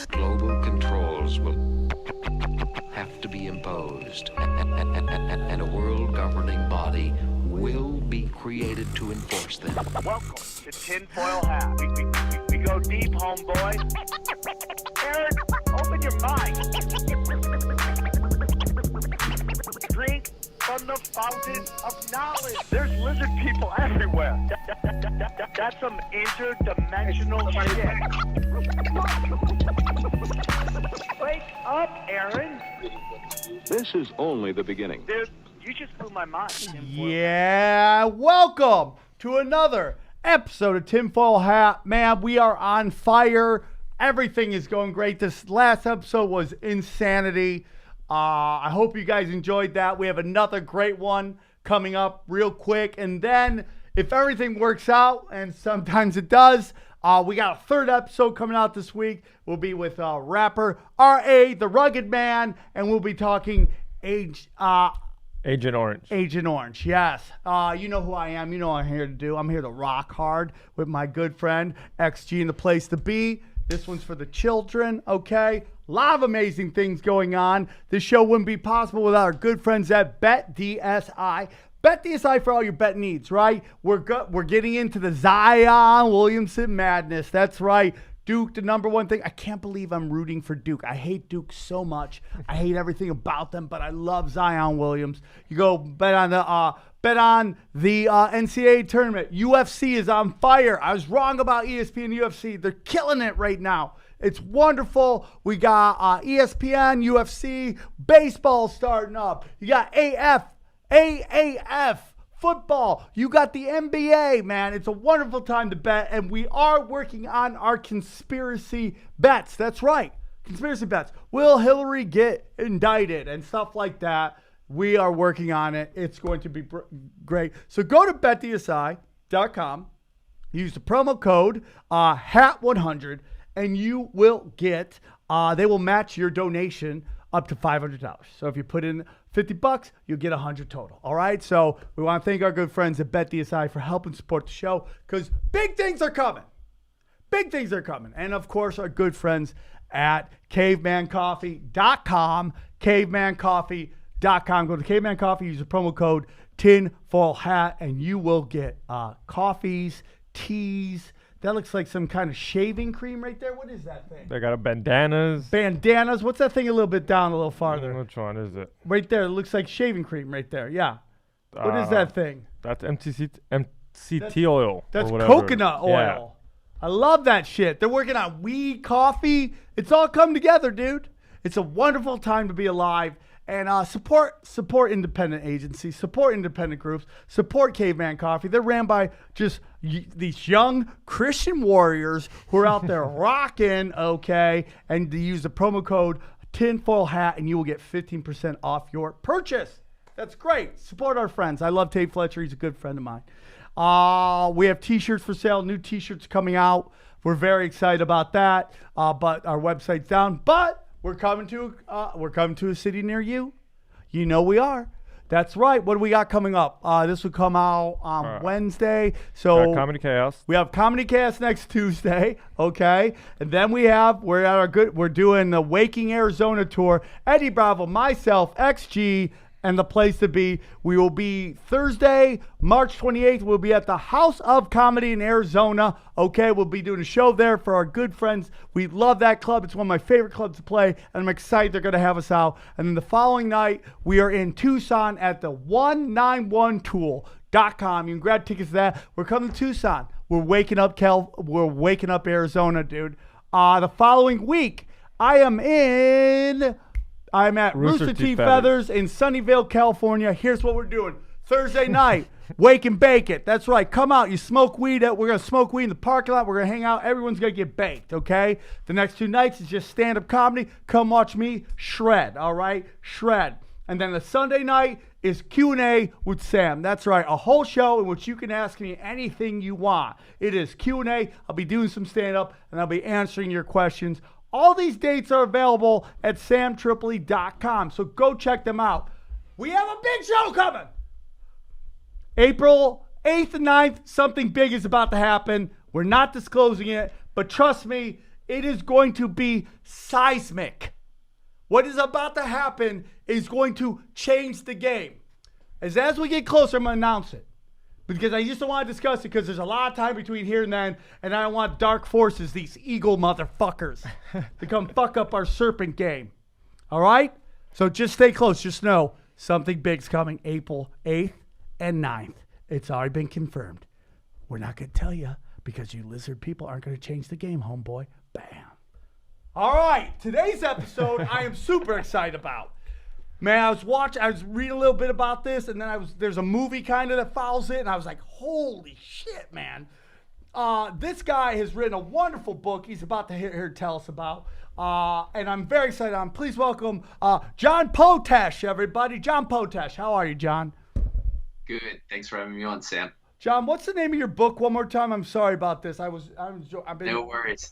Global controls will have to be imposed, and a world governing body will be created to enforce them. Welcome to Tinfoil Hat. We go deep, homeboy. Aaron, open your mind. Drink from the fountain of knowledge. There's lizard people everywhere. That's some interdimensional shit. Wake up, Aaron. This is only the beginning. Dude, you just blew my mind. Yeah, welcome to another episode of Tinfoil Hat. Man, we are on fire. Everything is going great. This last episode was insanity. I hope you guys enjoyed that. We have another great one coming up real quick. And then if everything works out, and sometimes it does, we got a third episode coming out this week. We'll be with rapper R.A., the Rugged Man, and we'll be talking Agent Orange. Agent Orange, yes. You know who I am. You know what I'm here to do. I'm here to rock hard with my good friend, XG in the place to be. This one's for the children, okay? A lot of amazing things going on. This show wouldn't be possible without our good friends at BetDSI. BetDSI for all your bet needs, right? We're getting into the Zion Williamson madness. That's right. Duke, the number one thing. I can't believe I'm rooting for Duke. I hate Duke so much. I hate everything about them, but I love Zion Williams. You go bet on the NCAA tournament. UFC is on fire. I was wrong about ESPN UFC. They're killing it right now. It's wonderful. We got ESPN, UFC, baseball starting up. You got AAF. Football, you got the NBA, man. It's a wonderful time to bet, and we are working on our conspiracy bets. That's right, conspiracy bets. Will Hillary get indicted and stuff like that? We are working on it. It's going to be great. So go to betdsi.com, use the promo code HAT100, and you will get, they will match your donation up to $500. So if you put in $50, you'll get $100 total. All right. So we want to thank our good friends at BetDSI for helping support the show, because big things are coming. Big things are coming. And of course, our good friends at cavemancoffee.com. Cavemancoffee.com. Go to Caveman Coffee, use the promo code Tinfoil Hat, and you will get coffees, teas. That looks like some kind of shaving cream right there. What is that thing? They got bandanas. Bandanas. What's that thing a little bit down, a little farther? Which one is it? Right there. It looks like shaving cream right there. Yeah. What is that thing? That's MCT oil. That's coconut oil. Yeah. I love that shit. They're working on weed, coffee. It's all come together, dude. It's a wonderful time to be alive. And support independent agencies, support independent groups, support Caveman Coffee. They're ran by just these young Christian warriors who are out there rocking, okay? And to use the promo code Tinfoil Hat, and you will get 15% off your purchase. That's great. Support our friends. I love Tate Fletcher. He's a good friend of mine. We have T-shirts for sale. New T-shirts coming out. We're very excited about that. But our website's down. But we're coming to a city near you. You know we are. That's right. What do we got coming up? This will come out on Wednesday. So Comedy Chaos. We have Comedy Chaos next Tuesday. Okay, and then we're doing the Waking Arizona tour. Eddie Bravo, myself, XG, and the place to be. We will be Thursday, March 28th. We'll be at the House of Comedy in Arizona. Okay, we'll be doing a show there for our good friends. We love that club. It's one of my favorite clubs to play, and I'm excited they're going to have us out. And then the following night, we are in Tucson at the 191tool.com. You can grab tickets to that. We're coming to Tucson. We're waking up Arizona, dude. The following week, I'm at Rooster Teeth Feathers in Sunnyvale, California. Here's what we're doing. Thursday night, wake and bake it. That's right. Come out. You smoke weed. We're going to smoke weed in the parking lot. We're going to hang out. Everyone's going to get baked, okay? The next 2 nights is just stand-up comedy. Come watch me shred, all right? Shred. And then the Sunday night is Q&A with Sam. That's right. A whole show in which you can ask me anything you want. It is Q&A. I'll be doing some stand-up, and I'll be answering your questions. All these dates are available at samtripoli.com, so go check them out. We have a big show coming. April 8th and 9th, something big is about to happen. We're not disclosing it, but trust me, It is going to be seismic. What is about to happen is going to change the game. As we get closer, I'm going to announce it. Because I just don't want to discuss it because there's a lot of time between here and then, and I don't want dark forces, these eagle motherfuckers, to come fuck up our serpent game. All right? So just stay close. Just know something big's coming April 8th and 9th. It's already been confirmed. We're not going to tell you because you lizard people aren't going to change the game, homeboy. Bam. All right. Today's episode I am super excited about. Man, I was reading a little bit about this, and then there's a movie kind of that follows it, and I was like, holy shit, man. This guy has written a wonderful book he's about to here tell us about, and I'm very excited. Please welcome John Potash, everybody. John Potash, how are you, John? Good. Thanks for having me on, Sam. John, what's the name of your book one more time? I'm sorry about this. I've been... No worries.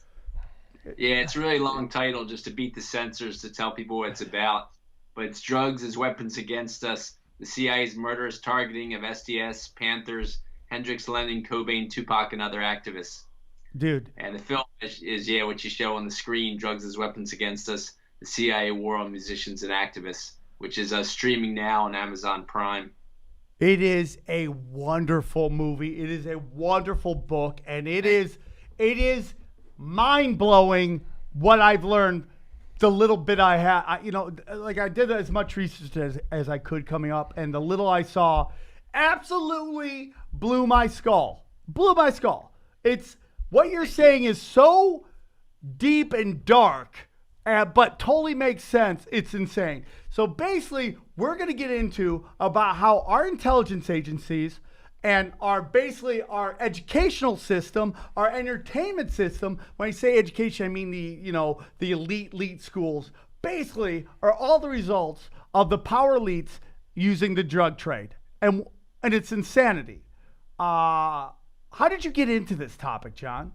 Yeah, it's a really long title just to beat the censors to tell people what it's about. But it's Drugs as Weapons Against Us, the CIA's murderous targeting of SDS, Panthers, Hendrix, Lennon, Cobain, Tupac, and other activists. Dude. And the film is what you show on the screen, Drugs as Weapons Against Us, the CIA War on Musicians and Activists, which is streaming now on Amazon Prime. It is a wonderful movie. It is a wonderful book, and it is mind-blowing what I've learned. The little bit I had, I did as much research as I could coming up, and the little I saw absolutely blew my skull. It's what you're saying is so deep and dark, but totally makes sense. It's insane. So basically, we're going to get into about how our intelligence agencies and our educational system, our entertainment system. When I say education, I mean the elite schools. Basically, are all the results of the power elites using the drug trade, and it's insanity. How did you get into this topic, John?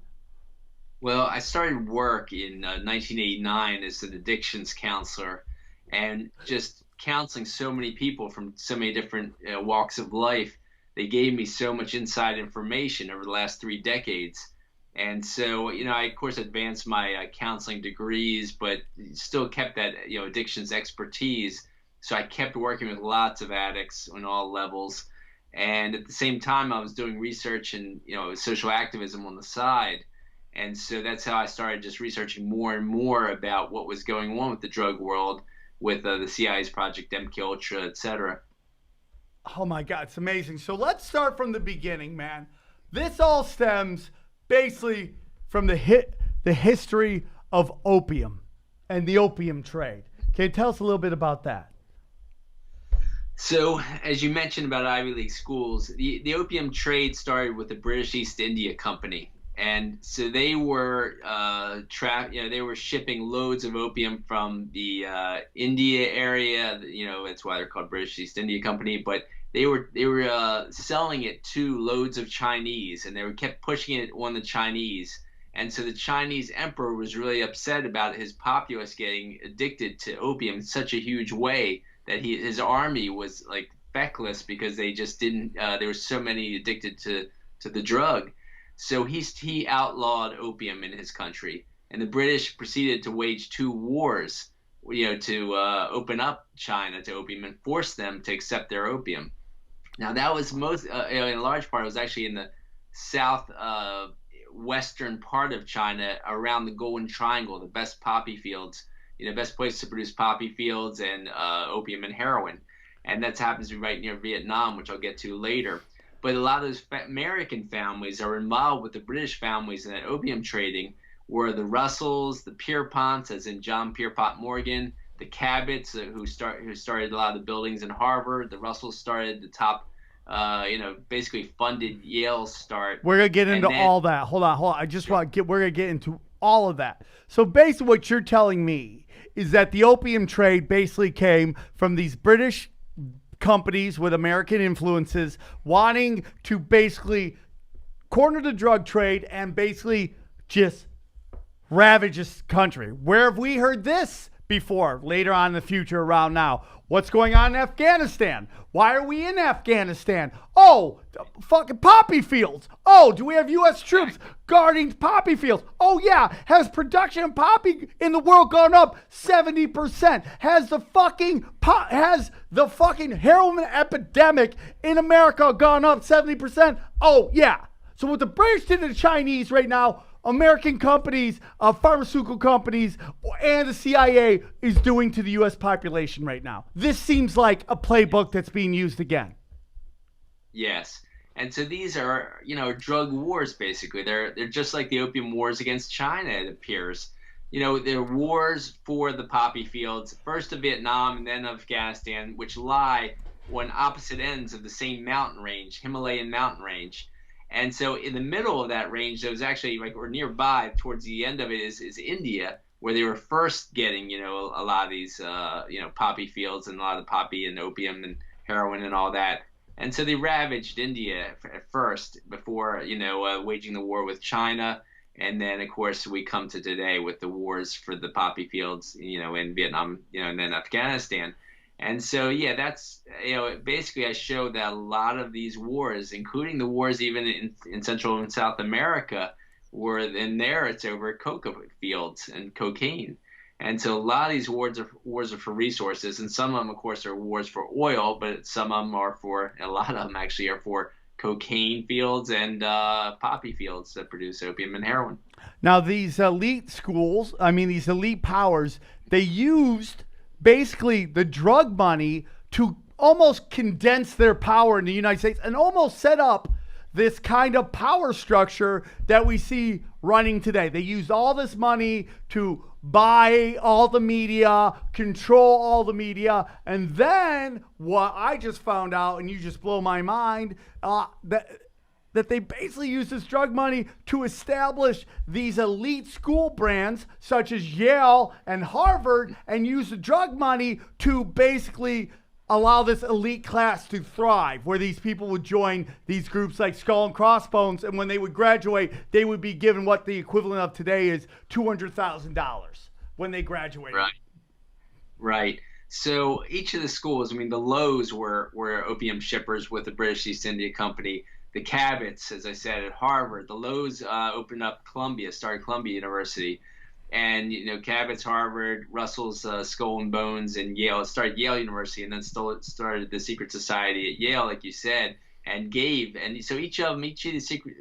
Well, I started work in 1989 as an addictions counselor, and just counseling so many people from so many different walks of life. They gave me so much inside information over the last 3 decades. And so, I, of course, advanced my counseling degrees, but still kept that, addictions expertise. So I kept working with lots of addicts on all levels. And at the same time, I was doing research and, social activism on the side. And so that's how I started just researching more and more about what was going on with the drug world, with the CIA's Project MKUltra, et cetera. Oh my God, it's amazing. So let's start from the beginning, man. This all stems basically from the history of opium and the opium trade. Can you tell us a little bit about that? So, as you mentioned about Ivy League schools, the opium trade started with the British East India Company. And so they were they were shipping loads of opium from the India area. That's why they're called British East India Company. But they were selling it to loads of Chinese, and they kept pushing it on the Chinese. And so the Chinese emperor was really upset about his populace getting addicted to opium in such a huge way that his army was like feckless because they just didn't. There were so many addicted to the drug. So he outlawed opium in his country, and the British proceeded to wage 2 wars, to open up China to opium and force them to accept their opium. Now that was in a large part, it was actually in the south western part of China, around the Golden Triangle, the best poppy fields, best place to produce poppy fields and opium and heroin, and that happens to be right near Vietnam, which I'll get to later. But a lot of those American families are involved with the British families in that opium trading, were the Russells, the Pierponts, as in John Pierpont Morgan, the Cabots, who started a lot of the buildings in Harvard. The Russells started the top, basically funded Yale's start. We're gonna get into all that. Hold on. We're gonna get into all of that. So basically, what you're telling me is that the opium trade basically came from these British companies with American influences wanting to basically corner the drug trade and basically just ravage this country. Where have we heard this before, later on in the future, around now. What's going on in Afghanistan? Why are we in Afghanistan? Oh, fucking poppy fields. Oh, do we have U.S. troops guarding poppy fields? Oh, yeah. Has production of poppy in the world gone up 70%? Has the fucking heroin epidemic in America gone up 70%? Oh, yeah. So what the British did to the Chinese right now, American companies, pharmaceutical companies, and the CIA is doing to the U.S. population right now. This seems like a playbook that's being used again. Yes. And so these are, drug wars, basically. They're just like the opium wars against China, it appears. They're wars for the poppy fields, first of Vietnam and then Afghanistan, which lie on opposite ends of the same mountain range, Himalayan mountain range. And so in the middle of that range, there was actually or nearby towards the end of it is India, where they were first getting, a lot of these, poppy fields and a lot of poppy and opium and heroin and all that. And so they ravaged India at first before, waging the war with China. And then, of course, we come to today with the wars for the poppy fields, in Vietnam, and then Afghanistan. And so, yeah, that's, basically I showed that a lot of these wars, including the wars even in Central and South America, it's over coca fields and cocaine. And so a lot of these wars are for resources, and some of them, of course, are wars for oil, but a lot of them actually are for cocaine fields and poppy fields that produce opium and heroin. Now, these elite schools, these elite powers, they used basically the drug money to almost condense their power in the United States and almost set up this kind of power structure that we see running today. They used all this money to buy all the media, control all the media, and then what I just found out, and you just blow my mind, that they basically use this drug money to establish these elite school brands such as Yale and Harvard, and use the drug money to basically allow this elite class to thrive, where these people would join these groups like Skull and Crossbones, and when they would graduate, they would be given what the equivalent of today is $200,000 when they graduated. Right. So each of the schools, the Lows were opium shippers with the British East India Company. The Cabots, as I said, at Harvard. The Lows started Columbia University. And, Cabot's Harvard, Russell's Skull and Bones, and Yale. It started Yale University, and then started the secret society at Yale, like you said, and gave. And so each of these secret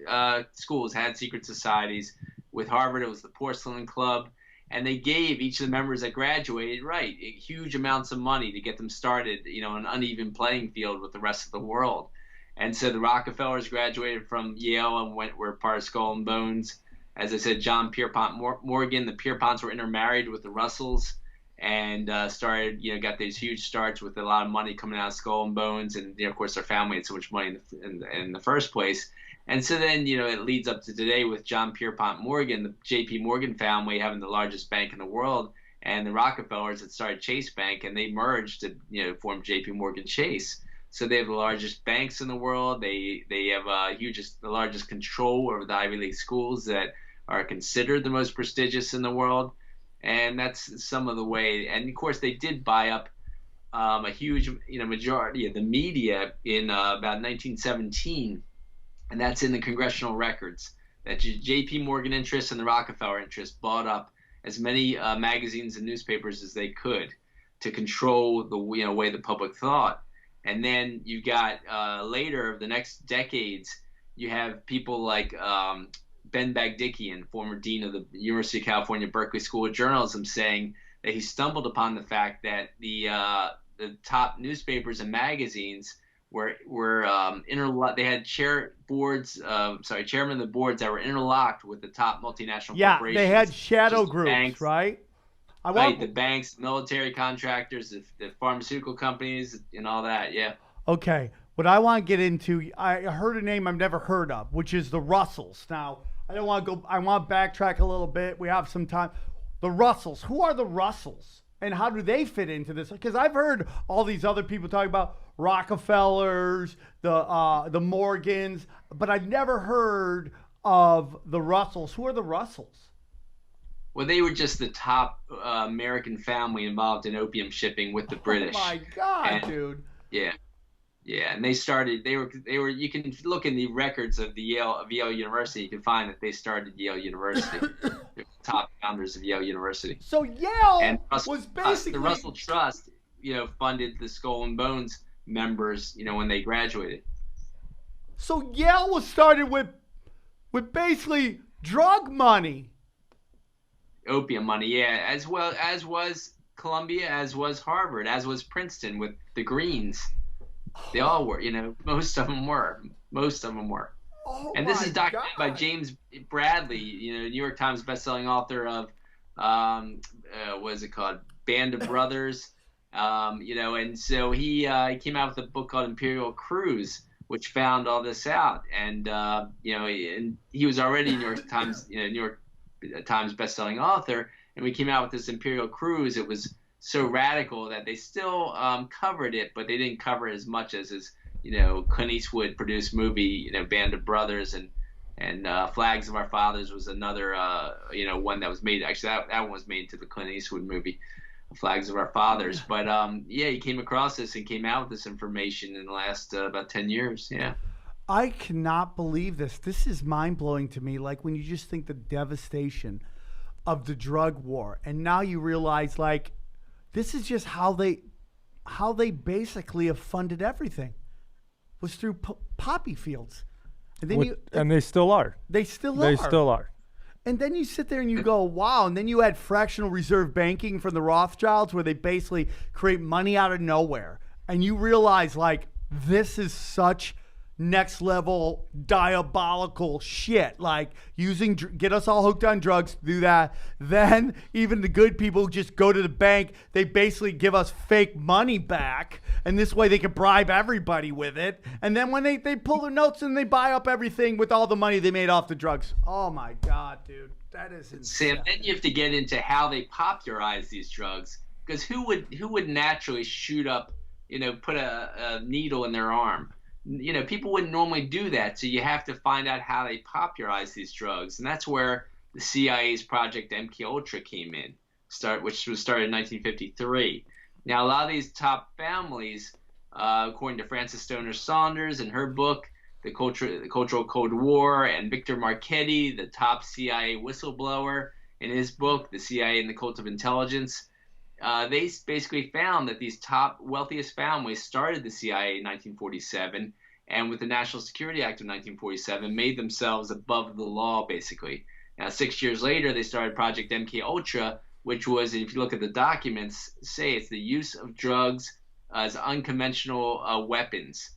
schools had secret societies. With Harvard, it was the Porcelain Club. And they gave each of the members that graduated, huge amounts of money to get them started, an uneven playing field with the rest of the world. And so the Rockefellers graduated from Yale and were part of Skull and Bones. As I said, John Pierpont Morgan, the Pierponts were intermarried with the Russells and started, got these huge starts with a lot of money coming out of Skull and Bones. And, of course, their family had so much money in the first place. And so then, it leads up to today with John Pierpont Morgan, the J.P. Morgan family having the largest bank in the world, and the Rockefellers that started Chase Bank, and they merged to, form J.P. Morgan Chase. So they have the largest banks in the world. They have the largest control over the Ivy League schools that are considered the most prestigious in the world. And that's some of the way. And, of course, they did buy up a huge majority of the media in about 1917. And that's in the congressional records, that J.P. Morgan interests and the Rockefeller interests bought up as many magazines and newspapers as they could to control the way the public thought. And then you got later, the next decades, you have people like Ben Bagdikian, former dean of the University of California Berkeley School of Journalism, saying that he stumbled upon the fact that the top newspapers and magazines were interlocked. They had chairmen of the boards that were interlocked with the top multinational corporations. Yeah, they had shadow groups, banks, right? The banks, military contractors, the pharmaceutical companies, and all that. Yeah. Okay. What I want to get into, I heard a name I've never heard of, which is the Russells. Now, I want to backtrack a little bit. We have some time. The Russells. Who are the Russells? And how do they fit into this? Because I've heard all these other people talk about Rockefellers, the Morgans, but I've never heard of the Russells. Who are the Russells? Well, they were just the top American family involved in opium shipping with the British. Oh my God, And, dude. yeah, yeah, and they started. They were. You can look in the records of Yale University. You can find that they started Yale University. They're the top founders of Yale University. So Yale And was basically the Russell Trust, funded the Skull and Bones members, when they graduated. So Yale was started with basically drug money. Opium money, yeah, as well as was Columbia, as was Harvard, as was Princeton with the Greens. They all were, most of them were. Oh And this is documented by God. James Bradley, New York Times bestselling author of, what is it called? Band of Brothers. And so he came out with a book called Imperial Cruise, which found all this out. And, and he was already New York Times, New York Times bestselling author. And we came out with this Imperial Cruise. It was so radical that they still covered it, but they didn't cover it as much as his, Clint Eastwood produced movie, Band of Brothers, and Flags of Our Fathers was another, one that was made. Actually, that one was made into the Clint Eastwood movie, Flags of Our Fathers. But he came across this and came out with this information in the last about 10 years. Yeah. I cannot believe this. This is mind blowing to me. Like when you just think the devastation of the drug war, and now you realize like this is just how they basically have funded everything was through poppy fields, and then And they still are. they still They are. still are. And then you sit there and you go, wow. And then you add fractional reserve banking from the Rothschilds, where they basically create money out of nowhere, and you realize like this is such next level diabolical shit, like get us all hooked on drugs to do that. Then even the good people who just go to the bank, they basically give us fake money back, and this way they can bribe everybody with it. And then when they pull their notes and they buy up everything with all the money they made off the drugs. Oh my God, dude, that is insane. Sam, then you have to get into how they popularize these drugs, because who would naturally shoot up, put a needle in their arm? People wouldn't normally do that, so you have to find out how they popularize these drugs, and that's where the CIA's Project MKUltra came in, which was started in 1953. Now, a lot of these top families, according to Frances Stoner Saunders in her book, The Cultural Cold War, and Victor Marchetti, the top CIA whistleblower, in his book, The CIA and the Cult of Intelligence, they basically found that these top wealthiest families started the CIA in 1947, and with the National Security Act of 1947, made themselves above the law, basically. Now, 6 years later, they started Project MKUltra, which was, if you look at the documents, it's the use of drugs as unconventional weapons.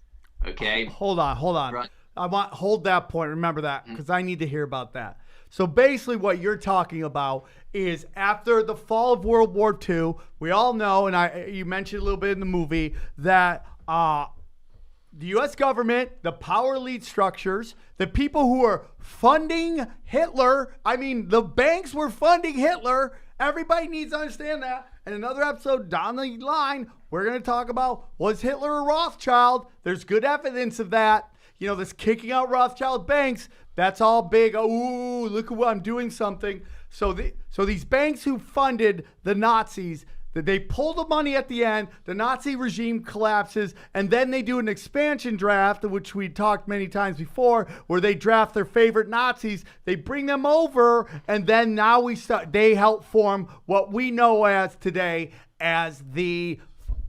Okay? Hold on. Right. Hold that point. Remember that, because I need to hear about that. So basically what you're talking about is after the fall of World War II, we all know, and you mentioned a little bit in the movie, that the U.S. government, the power elite structures, the people who are funding Hitler, the banks were funding Hitler. Everybody needs to understand that. And another episode down the line, we're going to talk about, was Hitler a Rothschild? There's good evidence of that. This kicking out Rothschild banks, that's all big. Oh, look at what I'm doing something. So these banks who funded the Nazis, that they pull the money at the end, the Nazi regime collapses, and then they do an expansion draft, which we talked many times before, where they draft their favorite Nazis, they bring them over, and then now they help form what we know as today as the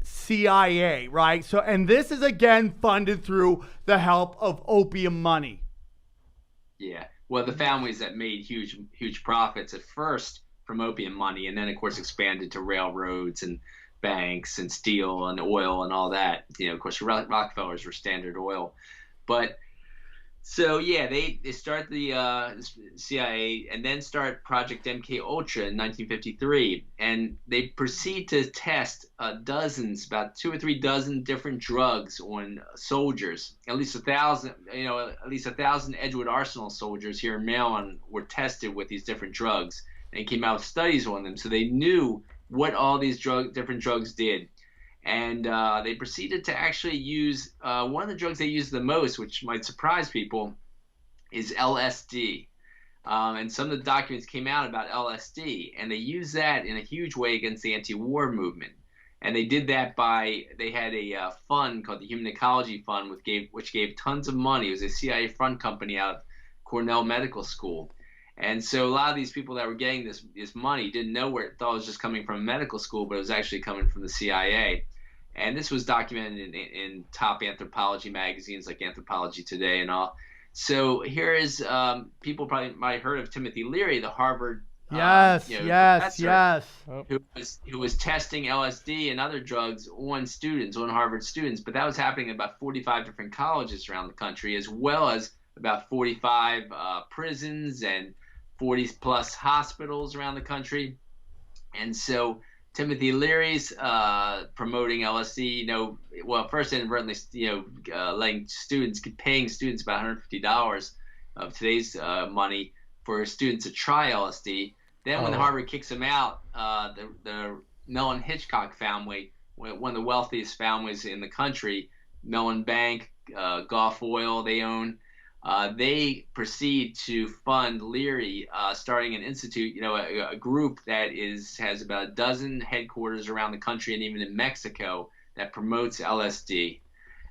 CIA, right? So, and this is again funded through the help of opium money. Yeah. Well, the families that made huge profits at first from opium money, and then of course expanded to railroads and banks and steel and oil and all that. Of course, Rockefellers were Standard Oil, but so yeah, they start the CIA and then start Project MKUltra in 1953, and they proceed to test about 2 or 3 dozen different drugs on soldiers. At least 1,000, at least 1,000 Edgewood Arsenal soldiers here in Maryland were tested with these different drugs, and came out with studies on them, so they knew what all these different drugs did. And they proceeded to actually use one of the drugs they use the most, which might surprise people, is LSD. And some of the documents came out about LSD, and they used that in a huge way against the anti-war movement. And they did that they had a fund called the Human Ecology Fund, which gave tons of money. It was a CIA front company out of Cornell Medical School. And so a lot of these people that were getting this money didn't know where it, thought it was just coming from medical school, but it was actually coming from the CIA. And this was documented in top anthropology magazines like Anthropology Today and all. So here is people probably might have heard of Timothy Leary, the Harvard professor, who was testing LSD and other drugs on Harvard students. But that was happening in about 45 different colleges around the country, as well as about 45 prisons and 40 plus hospitals around the country. And so Timothy Leary's promoting LSD, first inadvertently, paying students about $150 of today's money for students to try LSD. Then when Harvard kicks him out, the Mellon Hitchcock family, one of the wealthiest families in the country, Mellon Bank, Gulf Oil they own, they proceed to fund Leary, starting an institute, a group that has about a dozen headquarters around the country and even in Mexico that promotes LSD.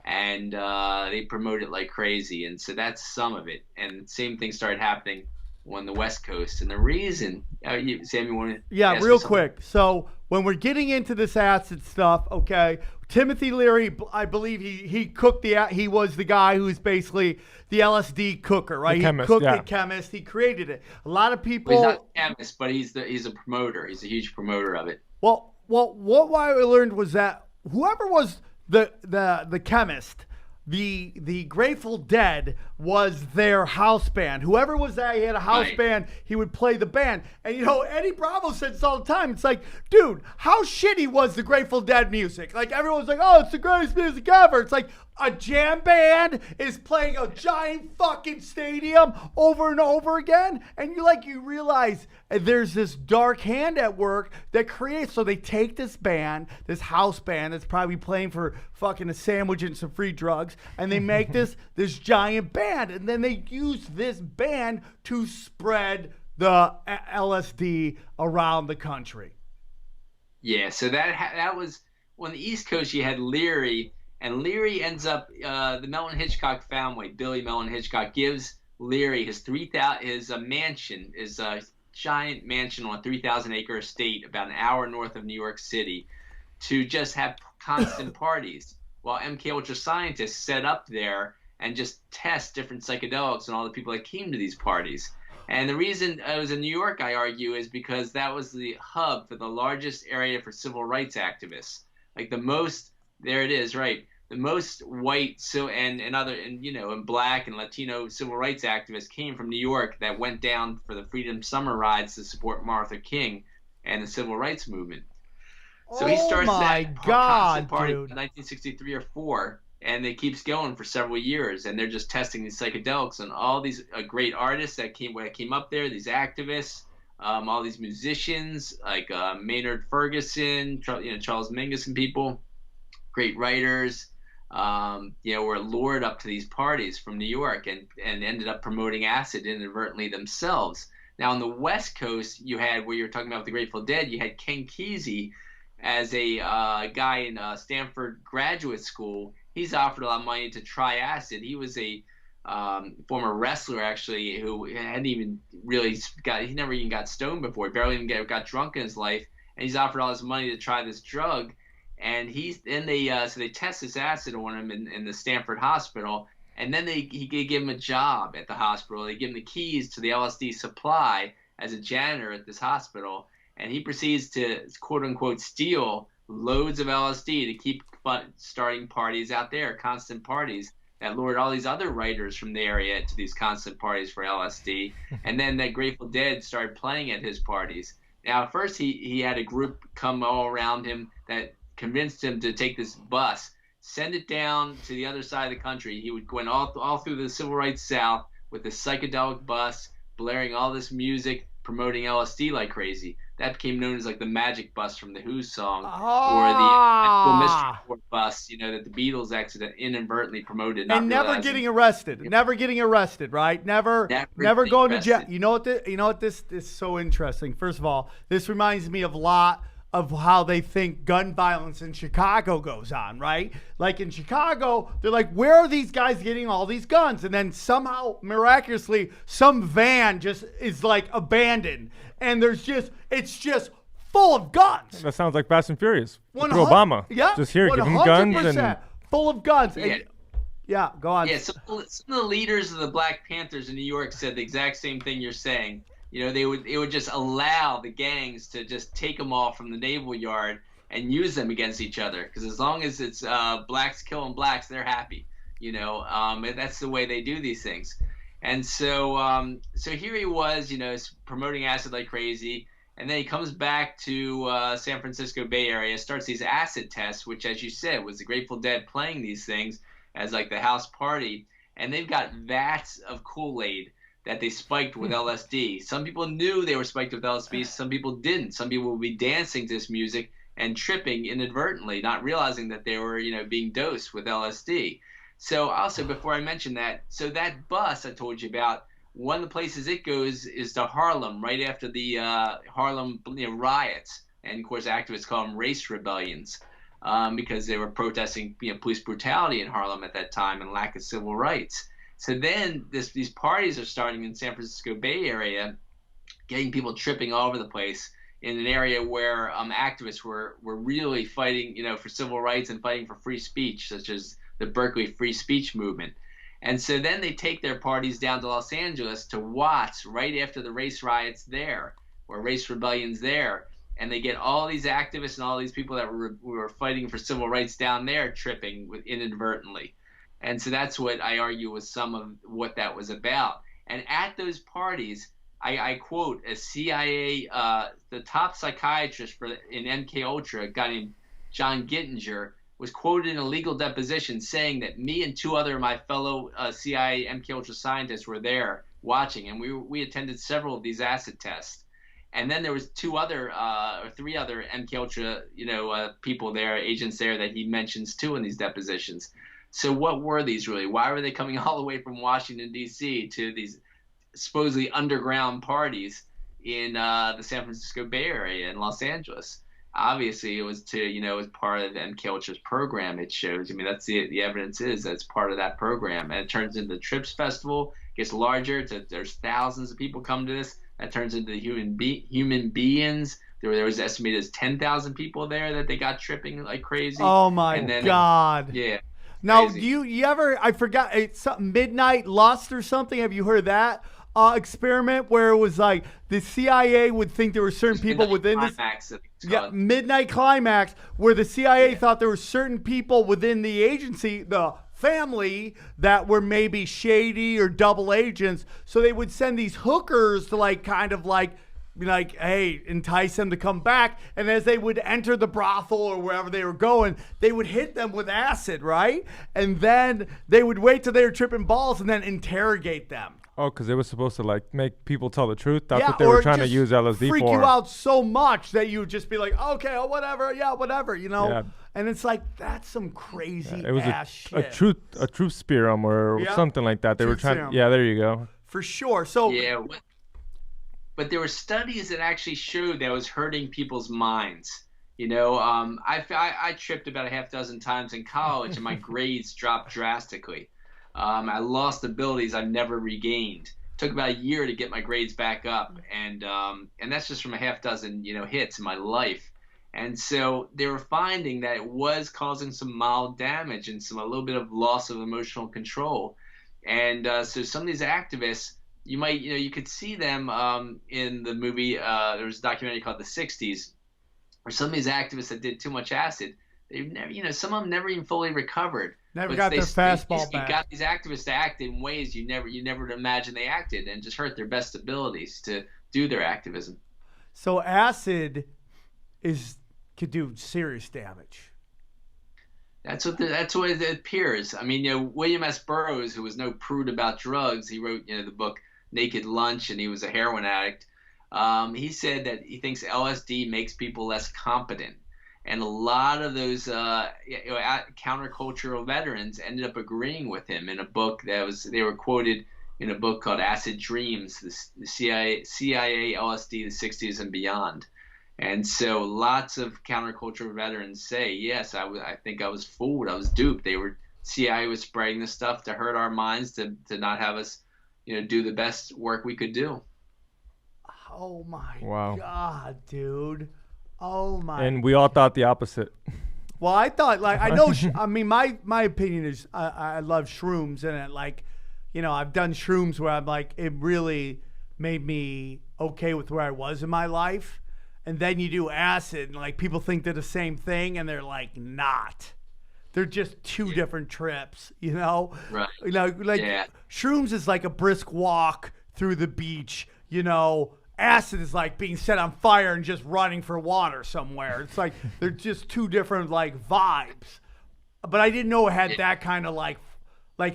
And they promote it like crazy. And so that's some of it. And the same thing started happening on the West Coast. And the reason, Sam, you want to? Yeah, real quick. So when we're getting into this acid stuff, okay, Timothy Leary, I believe he cooked he was the guy who's basically the LSD cooker, right? The chemist, the chemist. He created it. A lot of people. Well, he's not a chemist, but he's a promoter. He's a huge promoter of it. What I learned was that whoever was the chemist, the Grateful Dead was their house band. Whoever was that, he had a house band, he would play the band. And Eddie Bravo said this all the time. It's like, dude, how shitty was the Grateful Dead music? Like, everyone's like, oh, it's the greatest music ever. It's like a jam band is playing a giant fucking stadium over and over again. And you realize there's this dark hand at work that creates. So they take this band, this house band that's probably playing for fucking a sandwich and some free drugs, and they make this giant band. And then they use this band to spread the LSD around the country. Yeah, so that was on the East Coast. You had Leary. And Leary ends up, the Mellon Hitchcock family, Billy Mellon Hitchcock, gives Leary his mansion, his giant mansion on a 3,000-acre estate about an hour north of New York City, to just have constant parties, while MK Ultra scientists set up there and just test different psychedelics on all the people that came to these parties. And the reason it was in New York, I argue, is because that was the hub for the largest area for civil rights activists. Like there it is, right? The most white and black and Latino civil rights activists came from New York that went down for the Freedom Summer rides to support Martin Luther King and the civil rights movement. So he starts that constant party in 1963 or 4, and it keeps going for several years. And they're just testing these psychedelics on all these great artists that came up there, these activists, all these musicians like Maynard Ferguson, Charles Mingus and people. Great writers, were lured up to these parties from New York and ended up promoting acid inadvertently themselves. Now, on the West Coast, you had, where you were talking about with the Grateful Dead, you had Ken Kesey as a guy in Stanford Graduate School. He's offered a lot of money to try acid. He was a former wrestler, actually, who hadn't even really he never even got stoned before. He barely even got drunk in his life. And he's offered all his money to try this drug. And they test this acid on him in the Stanford hospital, and then he give him a job at the hospital. They give him the keys to the LSD supply as a janitor at this hospital, and he proceeds to quote unquote steal loads of LSD to keep starting parties out there, constant parties that lured all these other writers from the area to these constant parties for LSD. And then the Grateful Dead started playing at his parties. Now, at first he had a group come all around him that convinced him to take this bus, send it down to the other side of the country. He would go all through the Civil Rights South with a psychedelic bus, blaring all this music, promoting LSD like crazy. that became known as like the Magic Bus from the Who song, or the Ah. Mystery Tour Bus, that the Beatles inadvertently promoted, And never getting arrested. Never getting arrested, right? Never getting going to jail. arrested. You know what? This is so interesting. First of all, this reminds me of a lot of how they think gun violence in Chicago goes on, right? Like in Chicago, they're like, where are these guys getting all these guns? And then somehow, miraculously, some van just is like abandoned, and it's just full of guns. That sounds like Fast and Furious. Through 100 Obama. Yeah. Just here, give him guns 100% full of guns. Yeah. And, yeah, go on. Yeah, some of the leaders of the Black Panthers in New York said the exact same thing you're saying. It would just allow the gangs to just take them all from the Naval Yard and use them against each other. Because as long as it's blacks killing blacks, they're happy. That's the way they do these things. And so here he was, promoting acid like crazy. And then he comes back to San Francisco Bay Area, starts these acid tests, which, as you said, was the Grateful Dead playing these things as like the house party. And they've got vats of Kool-Aid that they spiked with LSD. Some people knew they were spiked with LSD. Some people didn't. Some people would be dancing to this music and tripping inadvertently, not realizing that they were, being dosed with LSD. So also, before I mention that, so that bus I told you about, one of the places it goes is to Harlem, right after the Harlem riots. And, of course, activists call them race rebellions because they were protesting police brutality in Harlem at that time and lack of civil rights. So then these parties are starting in San Francisco Bay Area, getting people tripping all over the place in an area where activists were really fighting, for civil rights and fighting for free speech, such as the Berkeley Free Speech Movement. And so then they take their parties down to Los Angeles to Watts right after the race riots there, or race rebellions there. And they get all these activists and all these people that were fighting for civil rights down there tripping inadvertently. And so that's what I argue was some of what that was about. And at those parties, I quote a CIA, the top psychiatrist in MK Ultra, a guy named John Gittinger, was quoted in a legal deposition saying that me and two other of my fellow CIA MK Ultra scientists were there watching, and we attended several of these acid tests. And then there was three other MK Ultra, people there, agents there that he mentions too in these depositions. So what were these really? Why were they coming all the way from Washington, D.C. to these supposedly underground parties in the San Francisco Bay Area in Los Angeles? Obviously, it was as part of the MK Ultra's program. It shows. I mean, that's the evidence is that's part of that program. And it turns into the Trips Festival, gets larger. There's thousands of people come to this. That turns into human beings. There was estimated as 10,000 people there that they got tripping like crazy. Oh, my God. Yeah. Now, Crazy. do you ever, I forgot, it's something Midnight Lust or something. Have you heard that experiment where it was like the CIA would think there were certain people within this? Yeah, Midnight Climax, where the CIA thought there were certain people within the agency, the family, that were maybe shady or double agents. So they would send these hookers to hey, entice them to come back. And as they would enter the brothel or wherever they were going, they would hit them with acid, right? And then they would wait till they were tripping balls and then interrogate them. Oh, because they were supposed to make people tell the truth. That's Yeah, what they or were trying to just use LSD freak for. you out so much that you would just be like, okay, oh, whatever, yeah, whatever, Yeah. And it's like, that's some crazy It was ass a shit. truth serum or Yeah. something like that. They were Truth trying. serum. Yeah, there you go. For sure. So Yeah, but there were studies that actually showed that was hurting people's minds. I tripped about a half dozen times in college, and my grades dropped drastically. I lost abilities I've never regained. Took about a year to get my grades back up, and that's just from a half dozen hits in my life. And so they were finding that it was causing some mild damage and a little bit of loss of emotional control. And so some of these activists, you could see them in the movie. There was a documentary called The 60s, where some of these activists that did too much acid, they've never, some of them never even fully recovered. never got their fastball back. You got these activists to act in ways you never would imagine they acted, and just hurt their best abilities to do their activism. So acid could do serious damage. That's what it appears. I mean, William S. Burroughs, who was no prude about drugs, he wrote the book Naked Lunch, and he was a heroin addict. He said that he thinks LSD makes people less competent. And a lot of those countercultural veterans ended up agreeing with him in a book they were quoted in a book called Acid Dreams, the CIA LSD, the 60s and beyond. And so lots of countercultural veterans say, yes, I think I was fooled. I was duped. CIA was spreading this stuff to hurt our minds, to not have us, do the best work we could do. Oh my Wow. God, dude. Oh my. And we all thought the opposite. Well, I thought, like, I know, I mean, my opinion is I love shrooms, and it, like, I've done shrooms where I'm like, it really made me okay with where I was in my life. And then you do acid, and like people think they're the same thing, and they're like not. They're just two different trips, Right. Shrooms is like a brisk walk through the beach, Acid is like being set on fire and just running for water somewhere. It's like they're just two different like vibes. But I didn't know it had that kind of like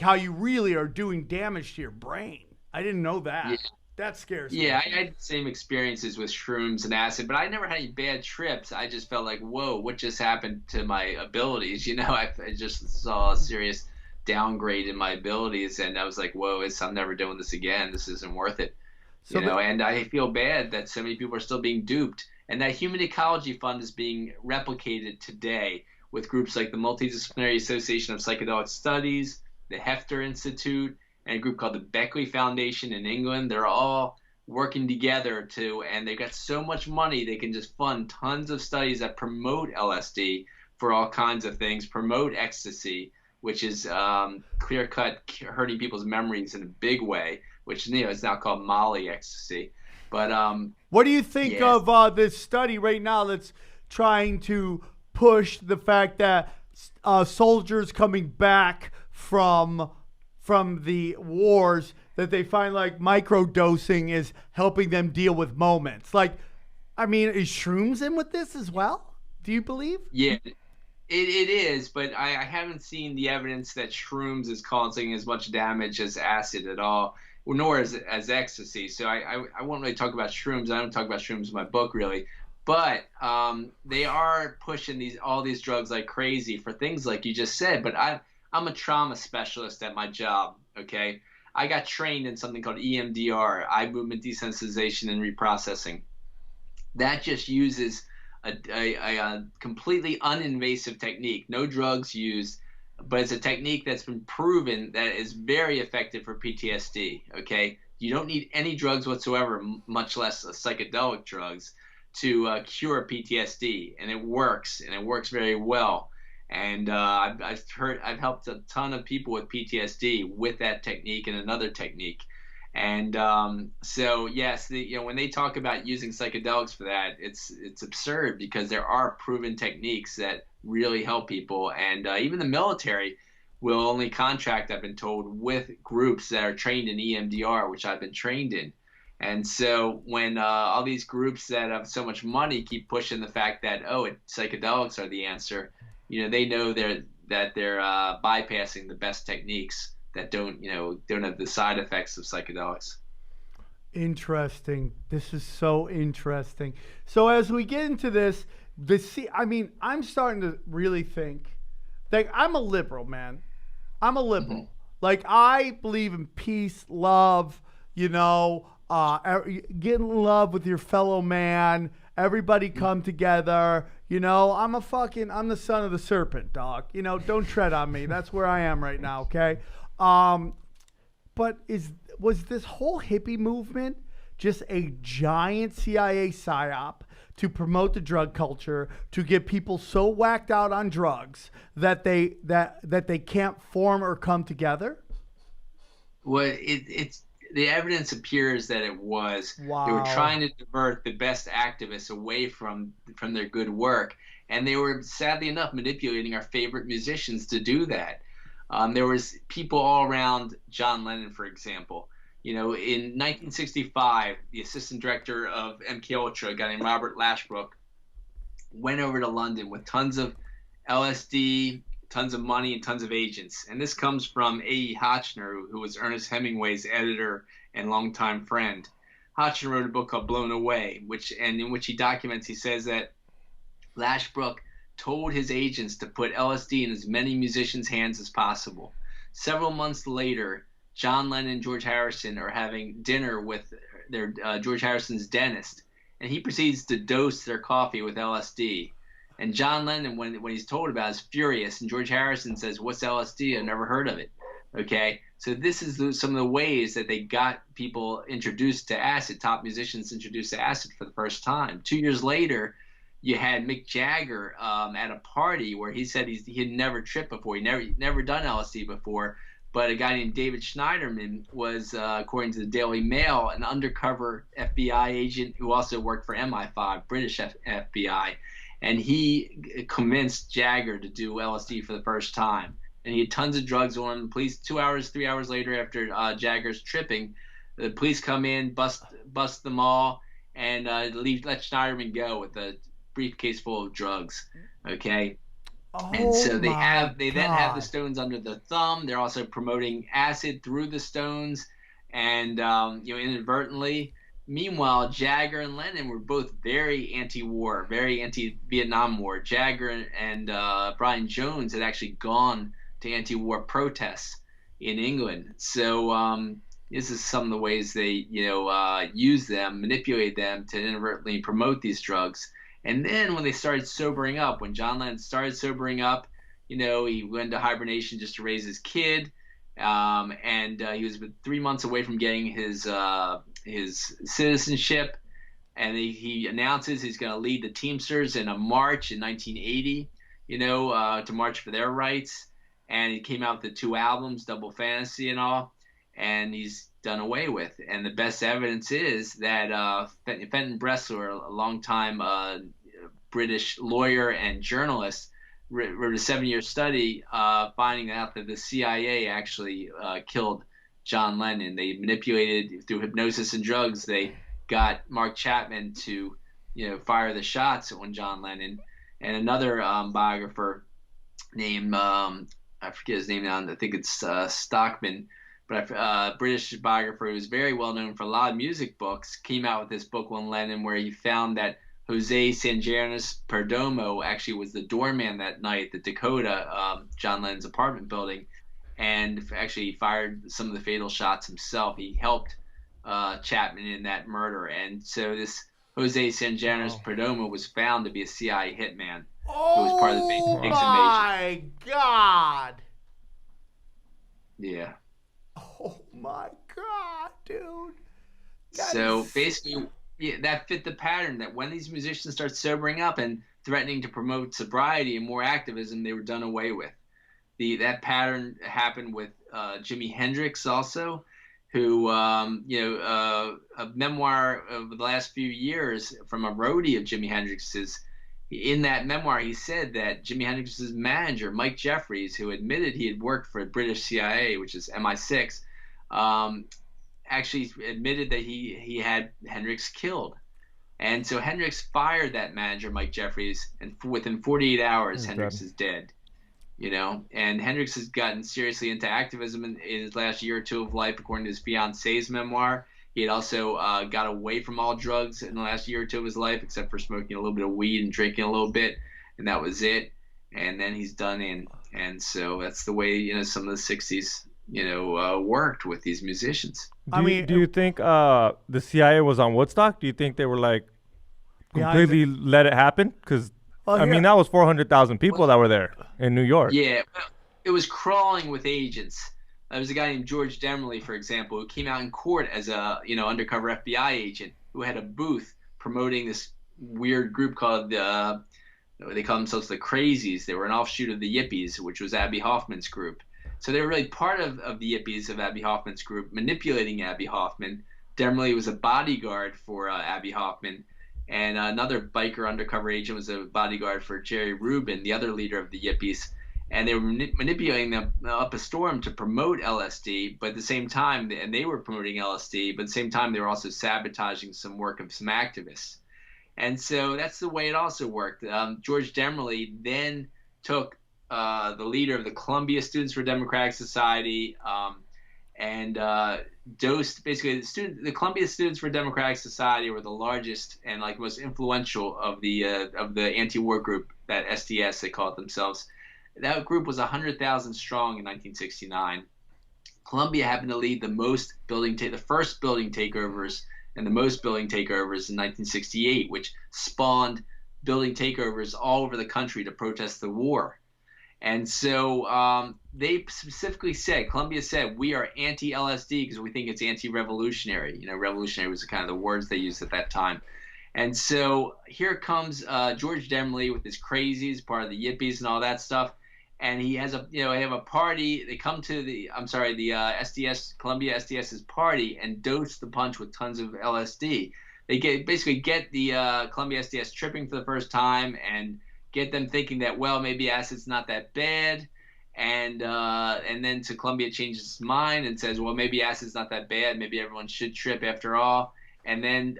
how you really are doing damage to your brain. I didn't know that. Yeah. That scares me. Yeah, I had the same experiences with shrooms and acid, but I never had any bad trips. I just felt like, whoa, what just happened to my abilities? I just saw a serious downgrade in my abilities, and I was like, whoa, I'm never doing this again. This isn't worth it. And I feel bad that so many people are still being duped. And that Human Ecology Fund is being replicated today with groups like the Multidisciplinary Association of Psychedelic Studies, the Hefter Institute, and a group called the Beckley Foundation in England. They're all working together and they've got so much money they can just fund tons of studies that promote LSD for all kinds of things, promote ecstasy, which is clear-cut hurting people's memories in a big way, which is now called Molly ecstasy. But what do you think of this study right now that's trying to push the fact that soldiers coming back from the wars, that they find like microdosing is helping them deal with moments? Like, I mean, is shrooms in with this as well? Do you believe? Yeah, it is, but I haven't seen the evidence that shrooms is causing as much damage as acid at all, nor as ecstasy. So I won't really talk about shrooms. I don't talk about shrooms in my book really, but they are pushing all these drugs like crazy for things like you just said. But I'm a trauma specialist at my job, okay? I got trained in something called EMDR, eye movement desensitization and reprocessing. That just uses a completely uninvasive technique, no drugs used, but it's a technique that's been proven that is very effective for PTSD, okay? You don't need any drugs whatsoever, much less psychedelic drugs, to cure PTSD, and it works very well. And I've helped a ton of people with PTSD with that technique and another technique. And so yes, when they talk about using psychedelics for that, it's absurd, because there are proven techniques that really help people. And even the military will only contract, I've been told, with groups that are trained in EMDR, which I've been trained in. And so when all these groups that have so much money keep pushing the fact that psychedelics are the answer, they know that they're bypassing the best techniques that don't have the side effects of psychedelics. Interesting. This is so interesting. So as we get into this, I'm starting to really think, like, I'm a liberal, man. I'm a liberal. Mm-hmm. Like, I believe in peace, love, get in love with your fellow man. Everybody come together. I'm the son of the serpent, dog. Don't tread on me. That's where I am right now, okay? But was this whole hippie movement just a giant CIA psyop to promote the drug culture, to get people so whacked out on drugs that they can't form or come together? Well, it's the evidence appears that it was. Wow. They were trying to divert the best activists away from their good work, and they were, sadly enough, manipulating our favorite musicians to do that. There was people all around John Lennon, for example. In 1965, the assistant director of MKUltra, a guy named Robert Lashbrook, went over to London with tons of LSD, tons of money, and tons of agents. And this comes from A.E. Hotchner, who was Ernest Hemingway's editor and longtime friend. Hodgson wrote a book called Blown Away, in which he documents. He says that Lashbrook told his agents to put LSD in as many musicians' hands as possible. Several months later, John Lennon and George Harrison are having dinner with their George Harrison's dentist, and he proceeds to dose their coffee with LSD. And John Lennon, when he's told about it, is furious, and George Harrison says, "What's LSD? I've never heard of it." Okay, so this is some of the ways that they got people introduced to acid, top musicians introduced to acid for the first time. 2 years later, you had Mick Jagger at a party where he said he had never tripped before. He never done LSD before. But a guy named David Schneiderman was, according to the Daily Mail, an undercover FBI agent who also worked for MI5, British FBI. And he convinced Jagger to do LSD for the first time. And he had tons of drugs on him. Police, 2 hours, 3 hours later after Jagger's tripping, the police come in, bust them all, and let Schneiderman go with a briefcase full of drugs. Okay. And so they then have the stones under the thumb. They're also promoting acid through the stones, and inadvertently. Meanwhile, Jagger and Lennon were both very anti-war, very anti-Vietnam War. Jagger and Brian Jones had actually gone to anti-war protests in England. So this is some of the ways they use them, manipulate them to inadvertently promote these drugs. And then when they started sobering up, when John Lennon started sobering up, he went into hibernation just to raise his kid, and he was 3 months away from getting his citizenship, and he announces he's going to lead the Teamsters in a march in 1980, to march for their rights. And he came out with the 2 albums, Double Fantasy and all, and he's done away with. And the best evidence is that Fenton Bressler, a longtime British lawyer and journalist, wrote a 7-year study finding out that the CIA actually killed John Lennon. They manipulated through hypnosis and drugs. They got Mark Chapman to fire the shots on John Lennon. And another biographer named I forget his name now. I think it's Stockman. But a British biographer who's very well known for a lot of music books came out with this book on Lennon, where he found that Jose Sanjanis Perdomo actually was the doorman that night at the Dakota, John Lennon's apartment building, and actually fired some of the fatal shots himself. He helped Chapman in that murder. And so this Jose Sanjanis Perdomo was found to be a CIA hitman who was part of the big invasion. My God. Yeah. Oh my God, dude. So basically, that fit the pattern that when these musicians start sobering up and threatening to promote sobriety and more activism, they were done away with. That pattern happened with Jimi Hendrix also, who a memoir of the last few years from a roadie of Jimi Hendrix's. In that memoir, he said that Jimi Hendrix's manager, Mike Jeffries, who admitted he had worked for British CIA, which is MI6, actually admitted that he had Hendrix killed. And so Hendrix fired that manager, Mike Jeffries, and within 48 hours, Hendrix is dead. And Hendrix has gotten seriously into activism in his last year or two of life, according to his fiance's memoir. He had also got away from all drugs in the last year or two of his life, except for smoking a little bit of weed and drinking a little bit, and that was it. And then he's done in. And so that's the way some of the 60s worked with these musicians. Do you think the CIA was on Woodstock? Do you think they were like completely let it happen? Because I mean, that was 400,000 people that were there in New York. Yeah, it was crawling with agents. There was a guy named George Demerly, for example, who came out in court as a undercover FBI agent who had a booth promoting this weird group called they call themselves the Crazies. They were an offshoot of the Yippies, which was Abbie Hoffman's group. So they were really part of the Yippies, of Abbie Hoffman's group, manipulating Abbie Hoffman. Demerly was a bodyguard for Abbie Hoffman, and another biker undercover agent was a bodyguard for Jerry Rubin, the other leader of the Yippies. And they were manipulating them up a storm to promote LSD, but at the same time, and they were promoting LSD, but at the same time, they were also sabotaging some work of some activists. And so that's the way it also worked. George Demerly then took the leader of the Columbia Students for Democratic Society and dosed basically the Columbia Students for Democratic Society were the largest and like most influential of the anti-war group, that SDS they call it themselves. That group was 100,000 strong in 1969. Columbia happened to lead the first building takeovers and the most building takeovers in 1968, which spawned building takeovers all over the country to protest the war. And so they specifically said, Columbia said, we are anti-LSD because we think it's anti-revolutionary. You know, revolutionary was kind of the words they used at that time. And so here comes George Demley with his crazies, part of the Yippies and all that stuff. And he has they have a party. They come to the SDS, Columbia SDS's party and dose the punch with tons of LSD. They basically get the Columbia SDS tripping for the first time and get them thinking that, well, maybe acid's not that bad. And then to Columbia changes its mind and says, well, maybe acid's not that bad. Maybe everyone should trip after all. And then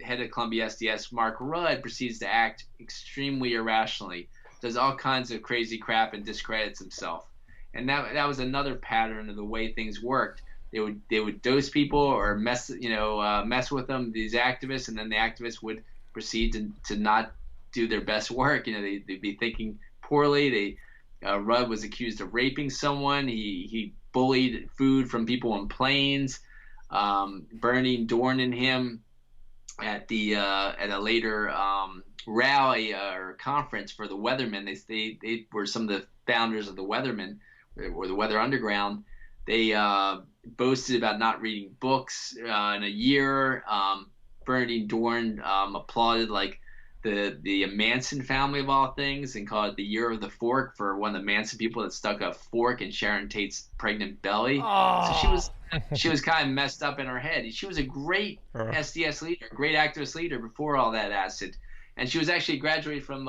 head of Columbia SDS, Mark Rudd, proceeds to act extremely irrationally, does all kinds of crazy crap and discredits himself. And that was another pattern of the way things worked. They would dose people or mess with them, these activists, and then the activists would proceed to not do their best work. You know, they'd be thinking poorly. Rudd was accused of raping someone. He bullied food from people on planes. Burning Dorn him at a later rally or conference for the Weathermen. They were some of the founders of the Weathermen, or the Weather Underground. They boasted about not reading books in a year. Bernardine Dorn applauded like the Manson family of all things and called it the year of the fork for one of the Manson people that stuck a fork in Sharon Tate's pregnant belly. Oh. So she was kind of messed up in her head. She was a great SDS leader, great activist leader before all that acid. And she was actually graduated from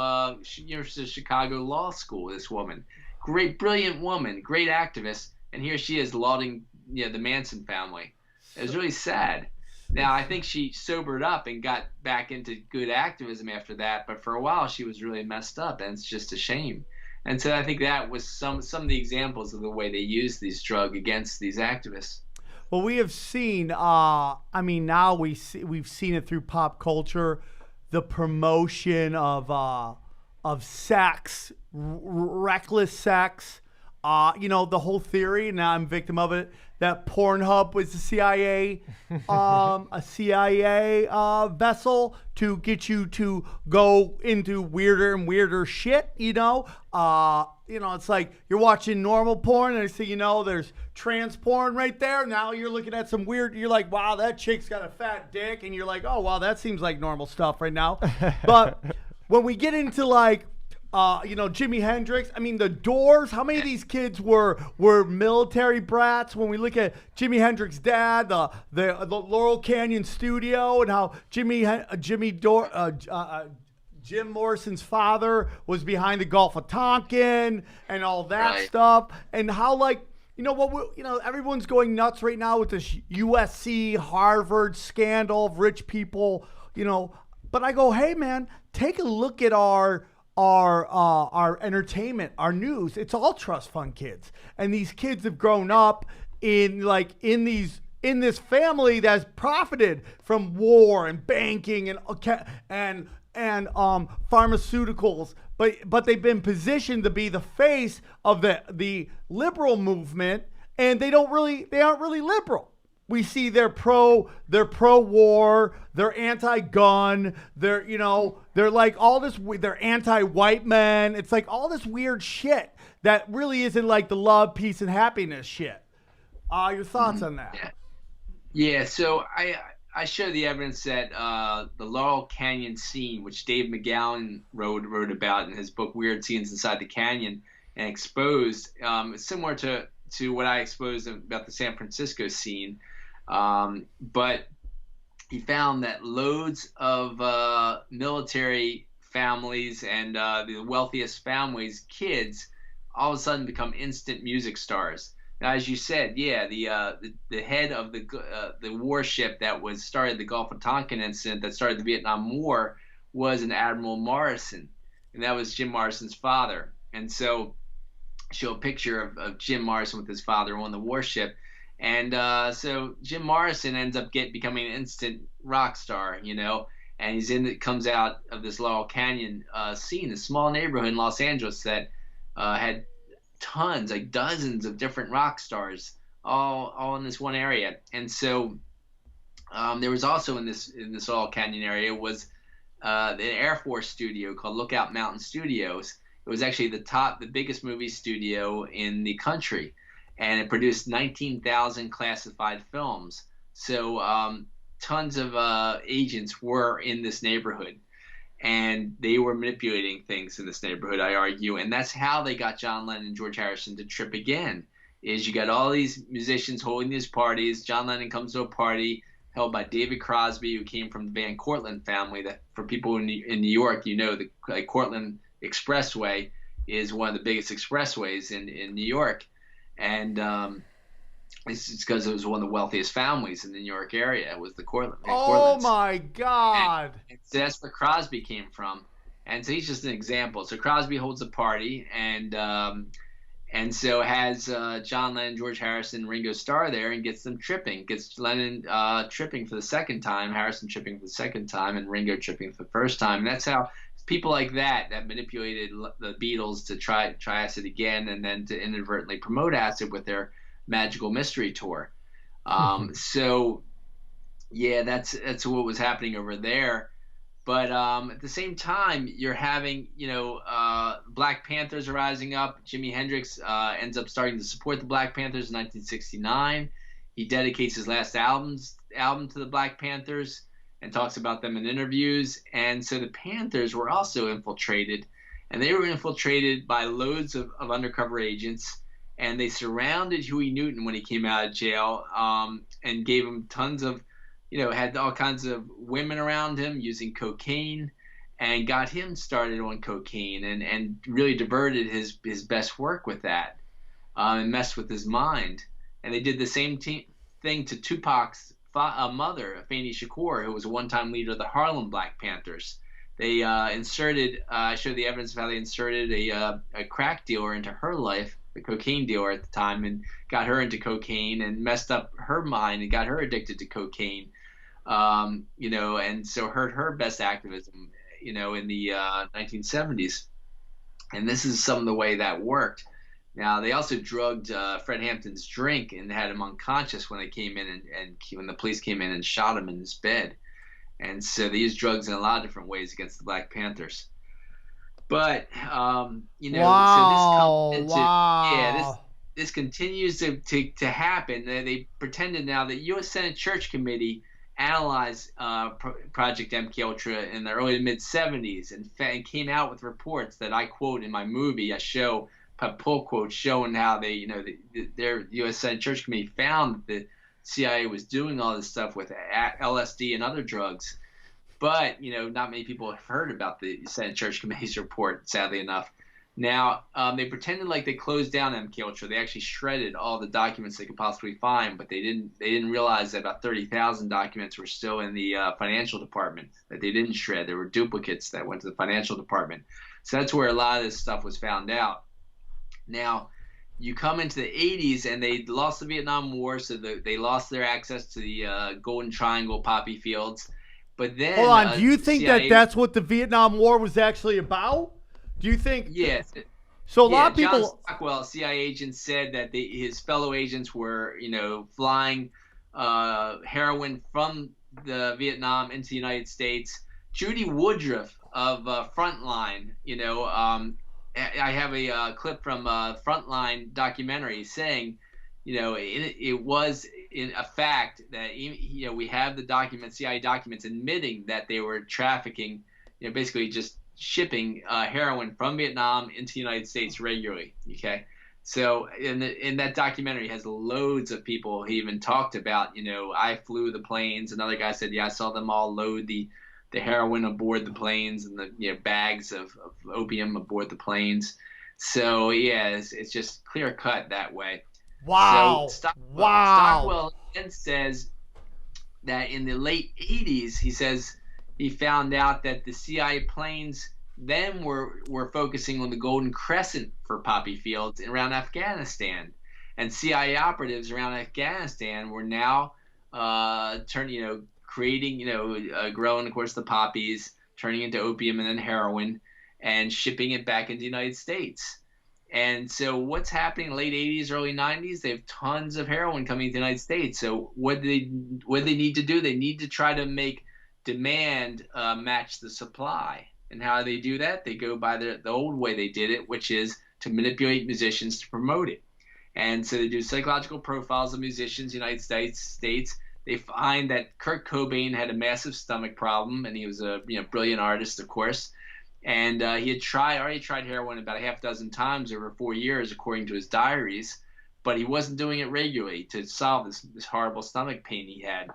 University of Chicago Law School, this woman. Great, brilliant woman, great activist. And here she is lauding the Manson family. It was really sad. Now, I think she sobered up and got back into good activism after that. But for a while, she was really messed up. And it's just a shame. And so I think that was some of the examples of the way they used these drugs against these activists. Well, we have seen, now we've seen it through pop culture, the promotion of sex, reckless sex. The whole theory, now I'm a victim of it, that Pornhub was the CIA, a CIA vessel to get you to go into weirder and weirder shit, it's like you're watching normal porn and so there's trans porn right there. Now you're looking at some weird, you're like, wow, that chick's got a fat dick. And you're like, oh, wow, that seems like normal stuff right now. But when we get into like, Jimi Hendrix. I mean, the Doors. How many of these kids were military brats? When we look at Jimi Hendrix's dad, the Laurel Canyon studio, and how Jim Morrison's father was behind the Gulf of Tonkin and all that stuff, and how everyone's going nuts right now with this USC Harvard scandal of rich people, But I go, hey man, take a look at our entertainment, our news. It's all trust fund kids, and these kids have grown up in this family that's profited from war and banking and pharmaceuticals, but they've been positioned to be the face of the liberal movement, and they aren't really liberal. We see they're pro-war, they're anti-gun, they're like all this, they're anti-white men. It's like all this weird shit that really isn't like the love, peace, and happiness shit. Your thoughts on that? Yeah, so I show the evidence that the Laurel Canyon scene, which Dave McGowan wrote about in his book Weird Scenes Inside the Canyon and exposed, is similar to what I exposed about the San Francisco scene. But he found that loads of military families and the wealthiest families' kids all of a sudden become instant music stars. Now, as you said, the head of the warship that started the Gulf of Tonkin incident, that started the Vietnam War, was an Admiral Morrison, and that was Jim Morrison's father. And so, show a picture of Jim Morrison with his father on the warship. And so Jim Morrison ends up becoming an instant rock star, and comes out of this Laurel Canyon scene, a small neighborhood in Los Angeles that had tons, like dozens of different rock stars, all in this one area. And so there was also in this Laurel Canyon area was an Air Force studio called Lookout Mountain Studios. It was actually the biggest movie studio in the country, and it produced 19,000 classified films. So tons of agents were in this neighborhood, and they were manipulating things in this neighborhood, I argue, and that's how they got John Lennon and George Harrison to trip again. Is you got all these musicians holding these parties. John Lennon comes to a party held by David Crosby, who came from the Van Cortlandt family. That for people in New York, the Cortlandt Expressway is one of the biggest expressways in New York, and it's because it was one of the wealthiest families in the New York area. It was the Cortlandt. Oh my God! And so that's where Crosby came from, and so he's just an example. So Crosby holds a party, and so has John Lennon, George Harrison, Ringo Starr there, and gets them tripping. Gets Lennon tripping for the second time, Harrison tripping for the second time, and Ringo tripping for the first time. And that's how people like that manipulated the Beatles to try acid again, and then to inadvertently promote acid with their Magical Mystery Tour. So yeah, that's what was happening over there. But at the same time, you're having, Black Panthers are rising up. Jimi Hendrix ends up starting to support the Black Panthers in 1969. He dedicates his last album to the Black Panthers and talks about them in interviews. And so the Panthers were also infiltrated, and they were infiltrated by loads of undercover agents. And they surrounded Huey Newton when he came out of jail, and gave him tons of, had all kinds of women around him using cocaine, and got him started on cocaine, and really diverted his best work with that, and messed with his mind. And they did the same thing to Tupac's mother, Afeni Shakur, who was a one-time leader of the Harlem Black Panthers. They inserted, I showed the evidence of how they inserted a crack dealer into her life, the cocaine dealer at the time, and got her into cocaine and messed up her mind and got her addicted to cocaine, and so hurt her best activism, in the 1970s. And this is some of the way that worked. Now, they also drugged Fred Hampton's drink and had him unconscious when they came in and when the police came in and shot him in his bed. And so they used drugs in a lot of different ways against the Black Panthers. But this continues to happen. They pretended now that U.S. Senate Church Committee analyzed Project MKUltra in the early to mid 70s and came out with reports that I quote in my movie. I pull quotes showing how they, their U.S. Senate Church Committee found that the CIA was doing all this stuff with LSD and other drugs. But, not many people have heard about the Senate Church Committee's report, sadly enough. Now, they pretended like they closed down MKUltra. They actually shredded all the documents they could possibly find, but they didn't realize that about 30,000 documents were still in the financial department that they didn't shred. There were duplicates that went to the financial department. So that's where a lot of this stuff was found out. Now, you come into the 80s, and they lost the Vietnam War, so they lost their access to the Golden Triangle poppy fields. But then, hold on. Do you think CIA, that's what the Vietnam War was actually about? Do you think? Yes. So a lot of people. John Stockwell, CIA agent, said that his fellow agents were, flying heroin from the Vietnam into the United States. Judy Woodruff of Frontline, I have a clip from Frontline documentary saying, it was in a fact that, we have the documents, CIA documents, admitting that they were trafficking, basically just shipping heroin from Vietnam into the United States regularly. Okay. So in that documentary has loads of people. He even talked about, I flew the planes. Another guy said, yeah, I saw them all load the heroin aboard the planes and the bags of opium aboard the planes. So yeah, it's just clear cut that way. Wow. So Stockwell then says that in the late 80s, he says he found out that the CIA planes then were focusing on the Golden Crescent for poppy fields around Afghanistan. And CIA operatives around Afghanistan were now creating, growing, of course, the poppies, turning into opium and then heroin, and shipping it back into the United States. And so what's happening in the late 80s, early 90s? They have tons of heroin coming to the United States. So what do they need to do? They need to try to make demand match the supply. And how do they do that? They go by the old way they did it, which is to manipulate musicians to promote it. And so they do psychological profiles of musicians in the United States. They find that Kurt Cobain had a massive stomach problem, and he was a brilliant artist, of course. And he had already tried heroin about a half dozen times over 4 years, according to his diaries, but he wasn't doing it regularly to solve this horrible stomach pain he had.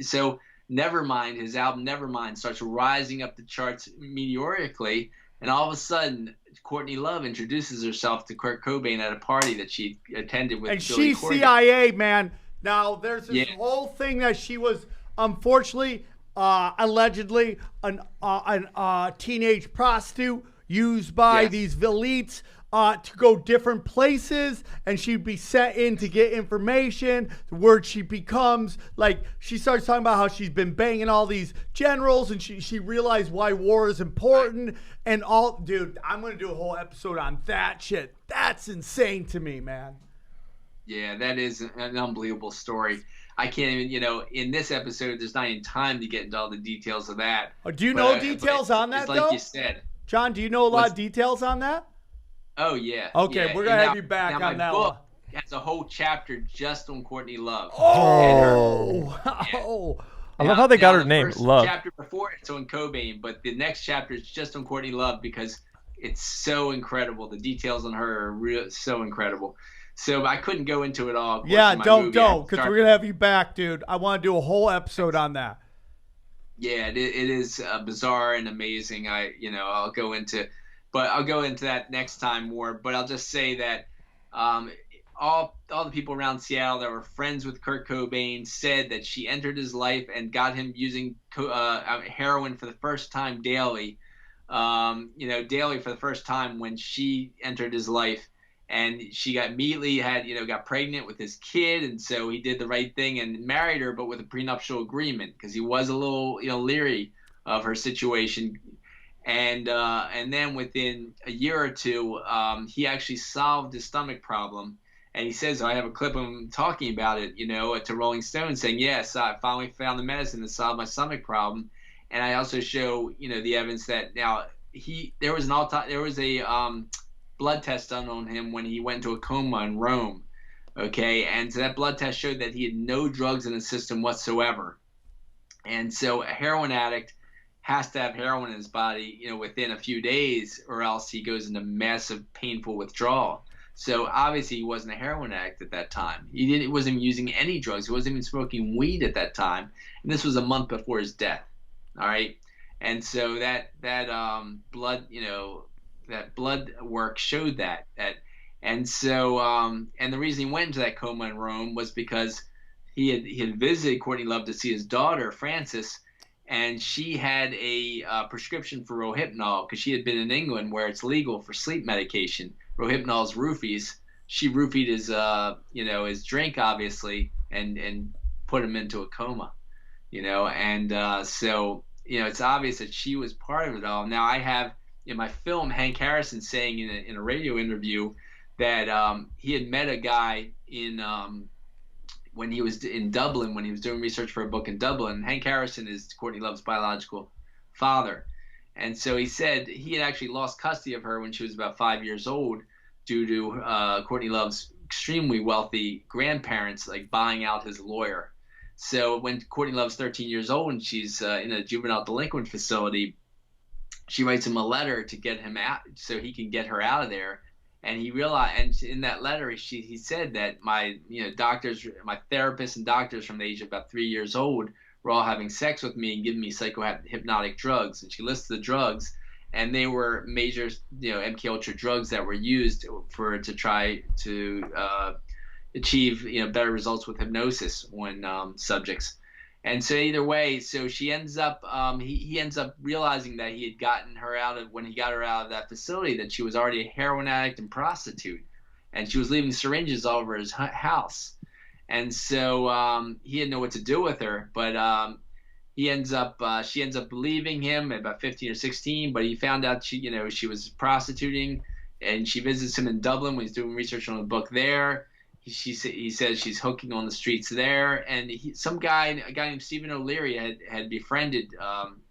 So Nevermind, his album Nevermind, starts rising up the charts meteorically, and all of a sudden, Courtney Love introduces herself to Kurt Cobain at a party that she attended with and Billy she's Corgan. CIA, man. Now, there's this whole thing that she was, unfortunately, allegedly, a teenage prostitute used by these elites to go different places, and she'd be sent in to get information where she becomes, like, she starts talking about how she's been banging all these generals, and she realized why war is important, and all. Dude, I'm going to do a whole episode on that shit. That's insane to me, man. Yeah, that is an unbelievable story. I can't even, in this episode, there's not even time to get into all the details of that. Do you know details on that, though? Like you said. John, do you know a lot of details on that? Oh, yeah. Okay, yeah. we're going to have you back on that one. Has a whole chapter just on Courtney Love. Oh! I love how they got her name, Love. The chapter before it's on Cobain, but the next chapter is just on Courtney Love because it's so incredible. The details on her are so incredible. So I couldn't go into it all. Yeah, don't, because we're going to have you back, dude. I want to do a whole episode on that. Yeah, it is bizarre and amazing. I'll go into that next time more. But I'll just say that all the people around Seattle that were friends with Kurt Cobain said that she entered his life and got him using heroin for the first time daily. Daily for the first time when she entered his life. And she got pregnant with his kid, and so he did the right thing and married her, but with a prenuptial agreement because he was a little, leery of her situation. And then within a year or two, he actually solved his stomach problem. And he says, I have a clip of him talking about it, to Rolling Stone, saying, yes, I finally found the medicine that solved my stomach problem. And I also show, the evidence that now there was a blood test done on him when he went into a coma in Rome. Okay. And so that blood test showed that he had no drugs in his system whatsoever. And so a heroin addict has to have heroin in his body, within a few days, or else he goes into massive painful withdrawal. So obviously he wasn't a heroin addict at that time. He wasn't using any drugs. He wasn't even smoking weed at that time. And this was a month before his death. All right. And so that blood, that blood work showed that. And so, and the reason he went into that coma in Rome was because he had visited Courtney Love to see his daughter, Frances, and she had a prescription for Rohypnol because she had been in England where it's legal for sleep medication. Rohypnol's roofies. She roofied his drink, obviously, and put him into a coma, so, it's obvious that she was part of it all. Now I have, in my film, Hank Harrison saying in a radio interview that he had met a guy when he was in Dublin, when he was doing research for a book in Dublin. Hank Harrison is Courtney Love's biological father. And so he said he had actually lost custody of her when she was about 5 years old due to Courtney Love's extremely wealthy grandparents buying out his lawyer. So when Courtney Love's 13 years old and she's in a juvenile delinquent facility, she writes him a letter to get him out so he can get her out of there. And he realized, and in that letter, he said that my therapists and doctors from the age of about 3 years old were all having sex with me and giving me psychohypnotic drugs. And she lists the drugs, and they were major, MK Ultra drugs that were used to try to achieve, better results with hypnosis on subjects. And so either way, so she ends up, he ends up realizing that he had gotten her when he got her out of that facility, that she was already a heroin addict and prostitute. and she was leaving syringes all over his house. And so he didn't know what to do with her, but she ends up leaving him at about 15 or 16. But he found out she was prostituting, and she visits him in Dublin when he's doing research on a book there. He says she's hooking on the streets there, and a guy named Stephen O'Leary had befriended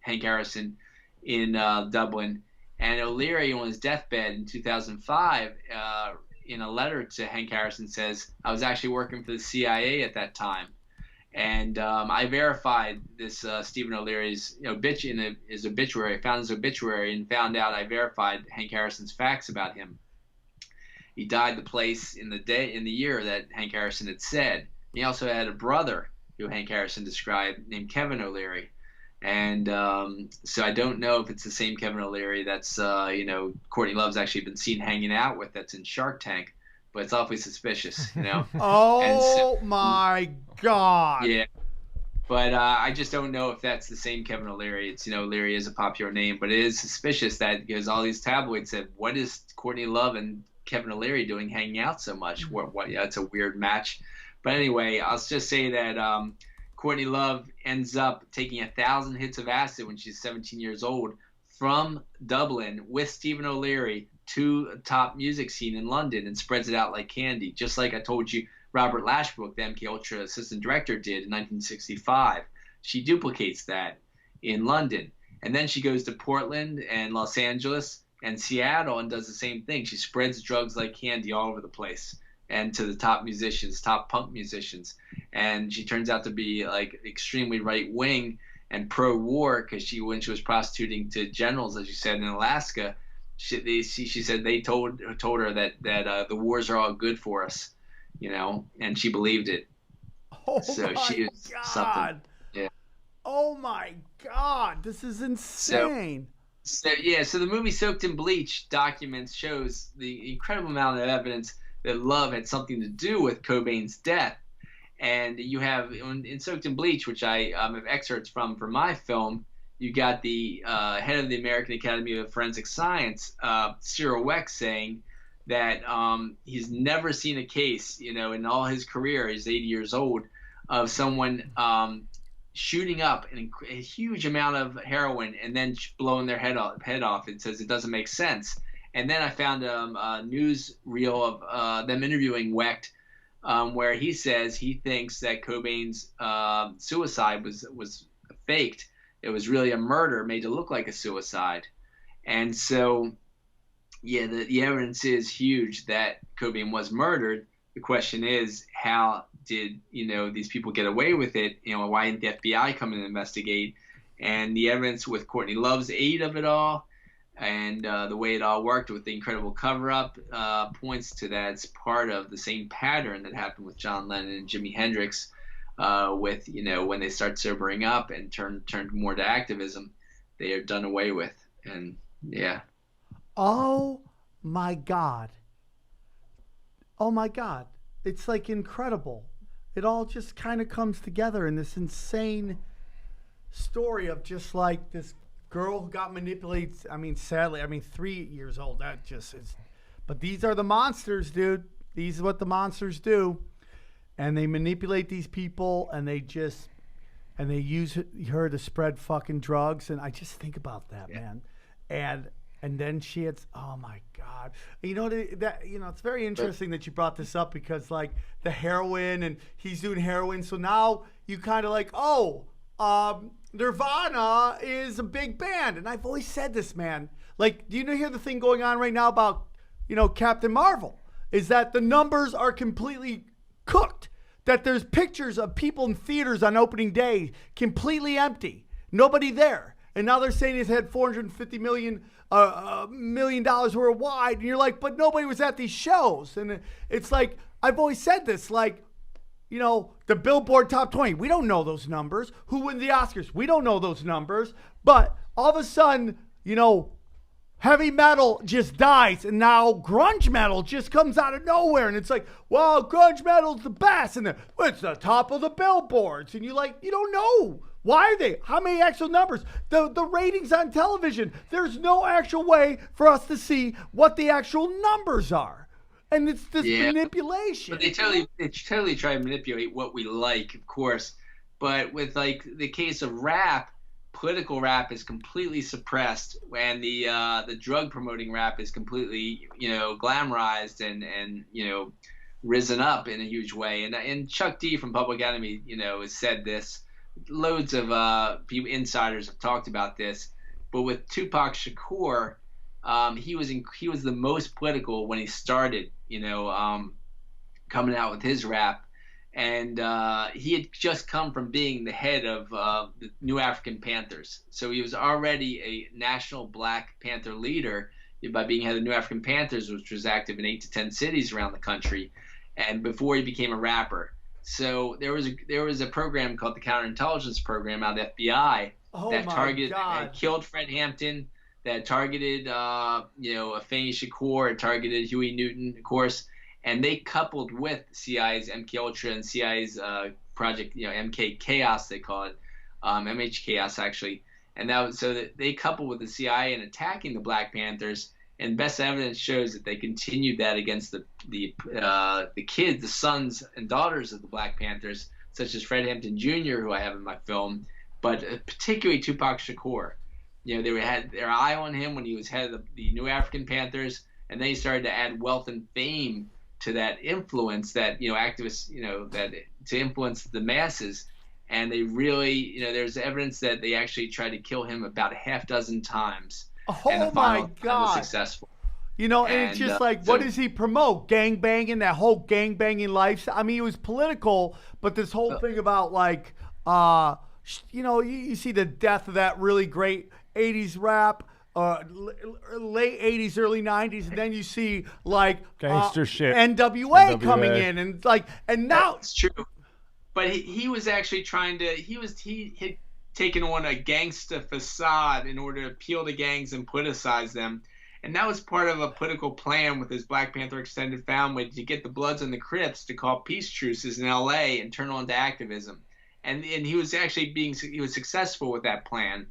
Hank Harrison in Dublin, and O'Leary on his deathbed in 2005. In a letter to Hank Harrison says, I was actually working for the CIA at that time. And I verified this Stephen O'Leary's his obituary. I found his obituary and found out I verified Hank Harrison's facts about him. He died the place in the year that Hank Harrison had said. He also had a brother who Hank Harrison described named Kevin O'Leary. And so I don't know if it's the same Kevin O'Leary that's, Courtney Love's actually been seen hanging out with that's in Shark Tank, but it's awfully suspicious, Oh, my God. Yeah. But I just don't know if that's the same Kevin O'Leary. It's, O'Leary is a popular name, but it is suspicious that because all these tabloids said, what is Courtney Love and Kevin O'Leary doing hanging out so much? Yeah, it's a weird match. But anyway, I'll just say that Courtney Love ends up taking 1,000 hits of acid when she's 17 years old from Dublin with Stephen O'Leary to a top music scene in London and spreads it out like candy, just like I told you Robert Lashbrook, the MK Ultra assistant director, did in 1965. She duplicates that in London. And then she goes to Portland and Los Angeles and Seattle and does the same thing. She spreads drugs like candy all over the place and to the top musicians, top punk musicians. And she turns out to be like extremely right wing and pro-war because when she was prostituting to generals, as you said, in Alaska, she said they told her that the wars are all good for us, and she believed it. Oh so my she was God. something. Yeah. Oh my God, this is insane. So the movie Soaked in Bleach shows the incredible amount of evidence that Love had something to do with Cobain's death. And you have in Soaked in Bleach, which I have excerpts from for my film, you got the head of the American Academy of Forensic Science, Cyril Weck, saying that he's never seen a case, in all his career, he's 80 years old, of someone shooting up a huge amount of heroin and then blowing their head off. It says it doesn't make sense. And then I found a news reel of them interviewing Wecht, where he says he thinks that Cobain's suicide was faked. It was really a murder made to look like a suicide. And so, yeah, the evidence is huge that Cobain was murdered. The question is, how did these people get away with it? Why didn't the FBI come in and investigate? And the evidence with Courtney Love's aid of it all, and the way it all worked with the incredible cover-up points to that. It's part of the same pattern that happened with John Lennon and Jimi Hendrix, with when they start sobering up and turn more to activism, they are done away with. And yeah. Oh my God. Oh my God. It's like incredible. It all just kind of comes together in this insane story of just like this girl who got manipulated. Sadly, 3 years old. That just is. But these are the monsters, dude. These are what the monsters do. And they manipulate these people, and they use her to spread fucking drugs. And I just think about that, man. And then she had, oh my God. It's very interesting that you brought this up because like the heroin and he's doing heroin. So now you kind of like, Nirvana is a big band. And I've always said this, man. Like, do you hear the thing going on right now about, Captain Marvel? Is that the numbers are completely cooked. That there's pictures of people in theaters on opening day completely empty. Nobody there. And now they're saying it's had $450 million worldwide. And you're like, but nobody was at these shows. And it's like, I've always said this, like, the Billboard Top 20, we don't know those numbers. Who wins the Oscars? We don't know those numbers. But all of a sudden, heavy metal just dies. And now grunge metal just comes out of nowhere. And it's like, wow, grunge metal's the best. And it's the top of the billboards. And you don't know. Why are they? How many actual numbers? The ratings on television, there's no actual way for us to see what the actual numbers are. And it's this Yeah. manipulation. But they totally try to manipulate what we like, of course. But with like the case of rap, political rap is completely suppressed, and the drug promoting rap is completely glamorized and risen up in a huge way. And Chuck D from Public Enemy has said this. Loads of people, insiders have talked about this. But with Tupac Shakur, he was the most political when he started, coming out with his rap, and he had just come from being the head of the New African Panthers, so he was already a national Black Panther leader by being head of the New African Panthers, which was active in 8 to 10 cities around the country, and before he became a rapper. So there was a program called the Counterintelligence Program out of the FBI that targeted and killed Fred Hampton, that targeted Afeni Shakur, targeted Huey Newton, of course, and they coupled with CIA's MK Ultra and CIA's project, MK Chaos they call it, MH Chaos actually, and that they coupled with the CIA in attacking the Black Panthers. And best evidence shows that they continued that against the kids, the sons and daughters of the Black Panthers, such as Fred Hampton Jr., who I have in my film, but particularly Tupac Shakur. They had their eye on him when he was head of the New African Panthers, and they started to add wealth and fame to that influence, that activists, that to influence the masses. And they really, there's evidence that they actually tried to kill him about a half dozen times. Oh my God! Was successful. And it's just what does he promote? Gang banging, that whole gang banging lifestyle. I mean, he was political, but this whole thing about you see the death of that really great '80s rap, late '80s, early '90s, and then you see gangster shit, NWA coming in, and now it's true. But he was actually trying to. He had taken on a gangsta facade in order to appeal to gangs and politicize them. And that was part of a political plan with his Black Panther extended family to get the Bloods and the Crips to call peace truces in LA and turn on to activism. And he was actually he was successful with that plan.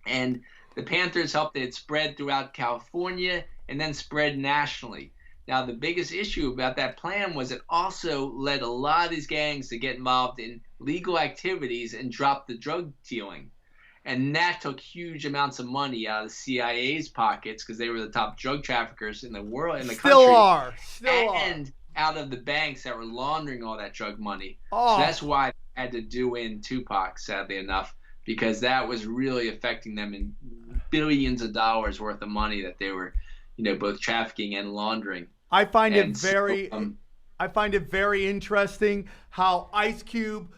And the Panthers helped it spread throughout California and then spread nationally. Now, the biggest issue about that plan was it also led a lot of these gangs to get involved in legal activities and drop the drug dealing. And that took huge amounts of money out of the CIA's pockets, because they were the top drug traffickers in the world, in the country. Still are. Out of the banks that were laundering all that drug money. So that's why they had to do in Tupac, sadly enough, because that was really affecting them in billions of dollars worth of money that they were, both trafficking and laundering. I find it very interesting how Ice Cube,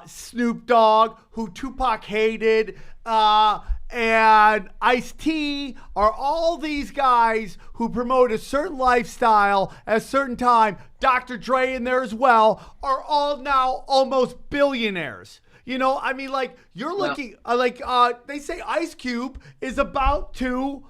Snoop Dogg, who Tupac hated, and Ice-T are all these guys who promote a certain lifestyle at a certain time. Dr. Dre in there as well, are all now almost billionaires. You're looking they say Ice Cube is about to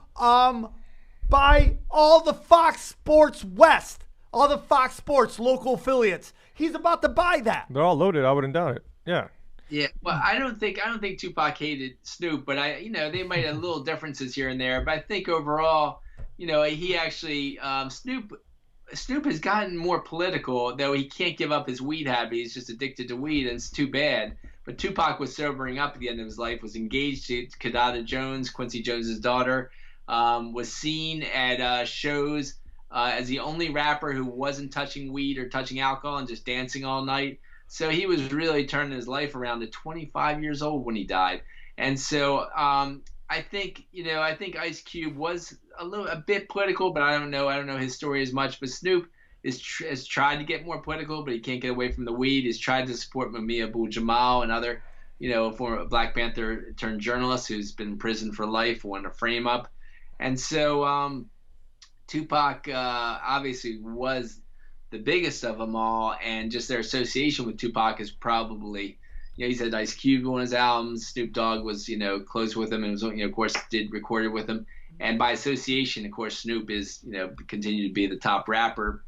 buy all the Fox Sports West, all the Fox Sports local affiliates. He's about to buy that. They're all loaded. I wouldn't doubt it. Yeah. Yeah. Well, I don't think Tupac hated Snoop, but they might have little differences here and there. But I think overall, he actually Snoop has gotten more political, though he can't give up his weed habit. He's just addicted to weed, and it's too bad. But Tupac was sobering up at the end of his life, was engaged to Kadada Jones, Quincy Jones's daughter, was seen at shows as the only rapper who wasn't touching weed or touching alcohol and just dancing all night. So he was really turning his life around at 25 years old when he died. And so I think Ice Cube was a bit political, but I don't know his story as much. But Snoop has tried to get more political, but he can't get away from the weed. He's tried to support Mumia Abu-Jamal, another, former Black Panther turned journalist who's been in prison for life, wanted to frame up. And so Tupac obviously was the biggest of them all, and just their association with Tupac is probably, he's had Ice Cube on his albums. Snoop Dogg was, close with him, and was, of course, did record it with him. And by association, of course, Snoop is, continued to be the top rapper.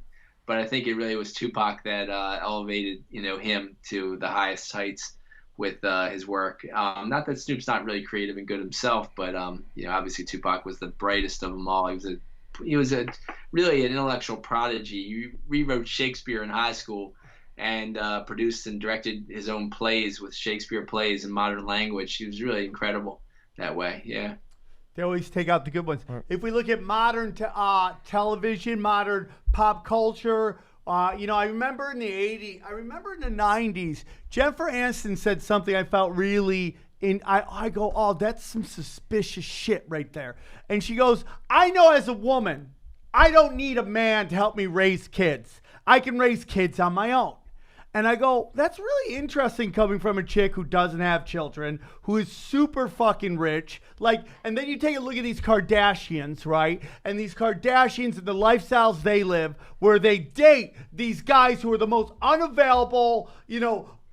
But I think it really was Tupac that elevated, him to the highest heights with his work. Not that Snoop's not really creative and good himself, but obviously Tupac was the brightest of them all. He was a he was a really an intellectual prodigy. He rewrote Shakespeare in high school, and produced and directed his own plays with Shakespeare plays in modern language. He was really incredible that way. Yeah. They always take out the good ones. If we look at modern television, modern pop culture, I remember in the 80s, I remember in the 90s, Jennifer Aniston said something I felt really I go, oh, that's some suspicious shit right there. And she goes, I know as a woman, I don't need a man to help me raise kids. I can raise kids on my own. And I go, that's really interesting coming from a chick who doesn't have children, who is super fucking rich. And then you take a look at these Kardashians, right? And these Kardashians and the lifestyles they live, where they date these guys who are the most unavailable,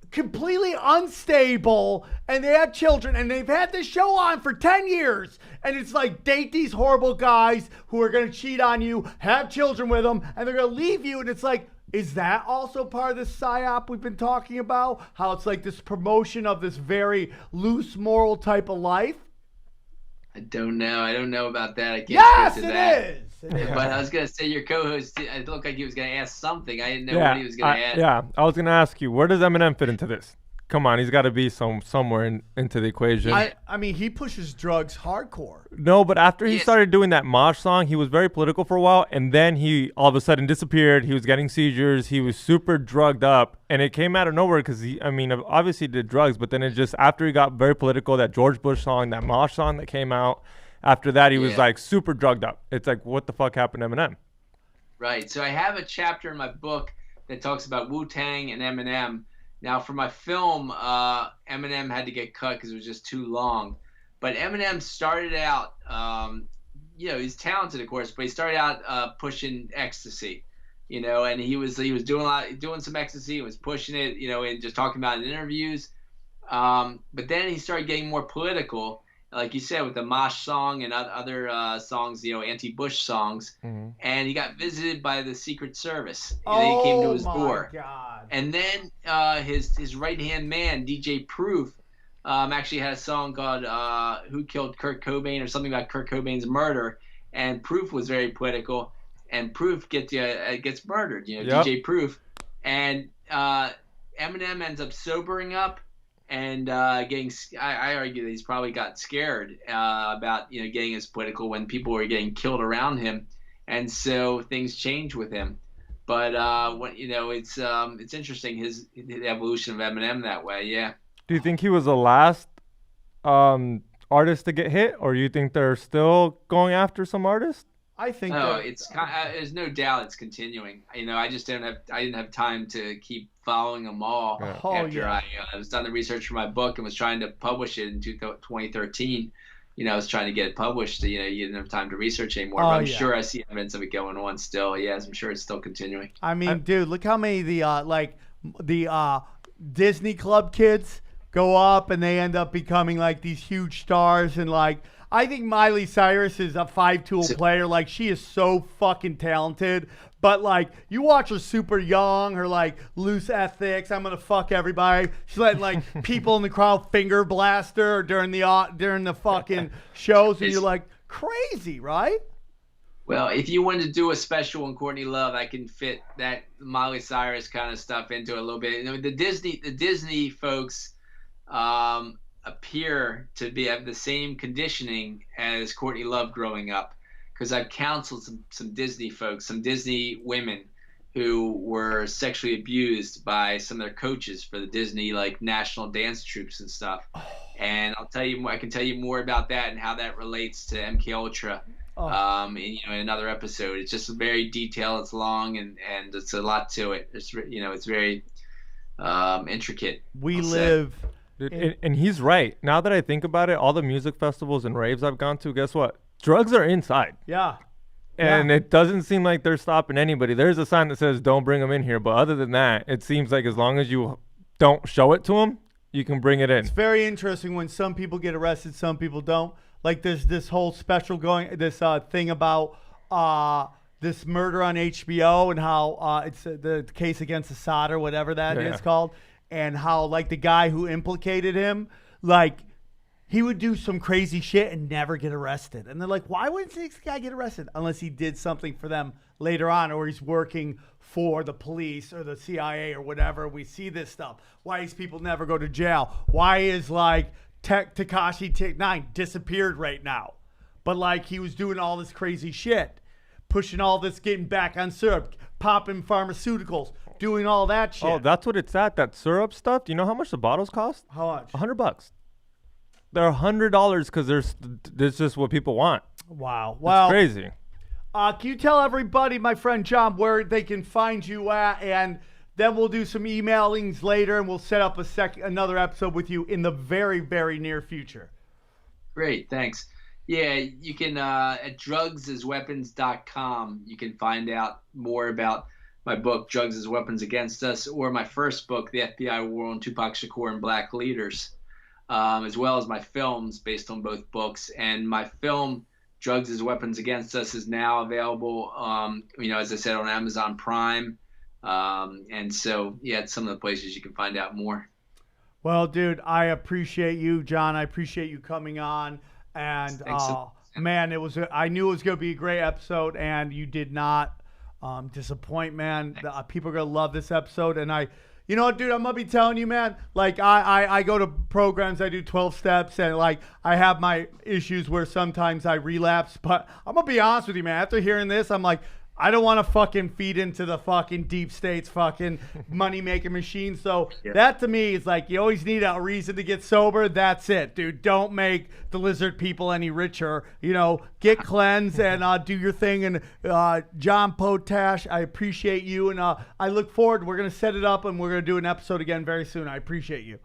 completely unstable, and they have children, and they've had this show on for 10 years. And it's like, date these horrible guys who are going to cheat on you, have children with them, and they're going to leave you. And it's like, is that also part of this psyop we've been talking about? How it's like this promotion of this very loose moral type of life? I don't know. I don't know about that. I can't yes, speak to that. It is. But I was going to say your co-host, it looked like he was going to ask something. I didn't know what he was going to ask. Yeah, I was going to ask you, where does Eminem fit into this? Come on, he's got to be somewhere into the equation. I mean, he pushes drugs hardcore. No, but after he started doing that Mosh song, he was very political for a while, and then he all of a sudden disappeared. He was getting seizures. He was super drugged up, and it came out of nowhere because obviously did drugs, but then it just, after he got very political, that George Bush song, that Mosh song that came out, after that he was like super drugged up. It's like, what the fuck happened to Eminem? Right. So I have a chapter in my book that talks about Wu-Tang and Eminem. Now, for my film, Eminem had to get cut because it was just too long. But Eminem started out, he's talented, of course, but he started out pushing ecstasy, and he was doing some ecstasy, he was pushing it, and just talking about it in interviews. But then he started getting more political, like you said, with the Mosh song and other songs, anti-Bush songs. Mm-hmm. And he got visited by the Secret Service. They came to his door. God. And then his right-hand man, DJ Proof, actually had a song called Who Killed Kurt Cobain, or something about Kurt Cobain's murder. And Proof was very political. And Proof gets murdered, DJ Proof. And Eminem ends up sobering up. And I argue that he's probably got scared about getting as political when people were getting killed around him, and so things change with him. But it's interesting the evolution of Eminem that way. Yeah. Do you think he was the last artist to get hit, or do you think they're still going after some artists? I think there's no doubt it's continuing. I just didn't have time to keep following them all after I was done the research for my book and was trying to publish it in 2013. I was trying to get it published. You didn't have time to research anymore. But I'm sure I see evidence of it going on still. Yes, I'm sure it's still continuing. I mean, dude, look how many the Disney Club kids go up and they end up becoming like these huge stars, and I think Miley Cyrus is a five-tool player. She is so fucking talented. But, you watch her super young, her, loose ethics. I'm going to fuck everybody. She's letting, people in the crowd finger blast her during the fucking shows. And you're like, crazy, right? Well, if you wanted to do a special on Courtney Love, I can fit that Miley Cyrus kind of stuff into it a little bit. The Disney folks appear to have the same conditioning as Courtney Love growing up, because I've counseled some Disney folks, some Disney women who were sexually abused by some of their coaches for the Disney national dance troops and stuff. And I can tell you more about that and how that relates to MK Ultra in another episode. It's just very detailed, it's long, and it's a lot to it. It's it's very intricate. Dude, and he's right. Now that I think about it, all the music festivals and raves I've gone to, guess what? Drugs are inside. Yeah. And it doesn't seem like they're stopping anybody. There's a sign that says, don't bring them in here. But other than that, it seems like as long as you don't show it to them, you can bring it in. It's very interesting when some people get arrested, some people don't. There's this whole special this thing about this murder on HBO and how it's the case against Assad or whatever that is called. And how, the guy who implicated him, he would do some crazy shit and never get arrested. And they're like, why wouldn't this guy get arrested? Unless he did something for them later on, or he's working for the police or the CIA or whatever. We see this stuff. Why these people never go to jail? Why is like Tekashi Tech9 disappeared right now? But like he was doing all this crazy shit, pushing all this, getting back on syrup, popping pharmaceuticals, doing all that shit. Oh, that's what it's at, that syrup stuff. Do you know how much the bottles cost? How much? $100. They're $100 because there's just what people want. Wow. Well, it's crazy. Can you tell everybody, my friend John, where they can find you at? And then we'll do some emailings later, and we'll set up another episode with you in the very, very near future. Great, thanks. Yeah, you can at drugsasweapons.com. You can find out more about my book, Drugs as Weapons Against Us, or my first book, The FBI War on Tupac Shakur and Black Leaders, as well as my films based on both books. And my film, Drugs as Weapons Against Us, is now available, as I said, on Amazon Prime. And so, yeah, it's some of the places you can find out more. Well, dude, I appreciate you, John. I appreciate you coming on. And, man, I knew it was going to be a great episode, and you did not disappoint, man. People are going to love this episode. And you know what, dude, I'm going to be telling you, man, like I go to programs, I do 12 steps, and like I have my issues where sometimes I relapse. But I'm going to be honest with you, man. After hearing this, I'm like, I don't want to fucking feed into the fucking deep state's fucking money-making machine. So that to me is like, you always need a reason to get sober. That's it, dude. Don't make the lizard people any richer. Get cleansed and do your thing. And John Potash, I appreciate you. And I look forward. We're going to set it up, and we're going to do an episode again very soon. I appreciate you.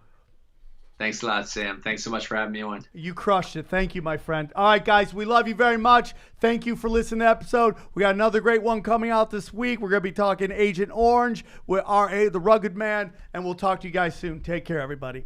Thanks a lot, Sam. Thanks so much for having me on. You crushed it. Thank you, my friend. All right, guys, we love you very much. Thank you for listening to the episode. We got another great one coming out this week. We're going to be talking Agent Orange with R.A. the Rugged Man, and we'll talk to you guys soon. Take care, everybody.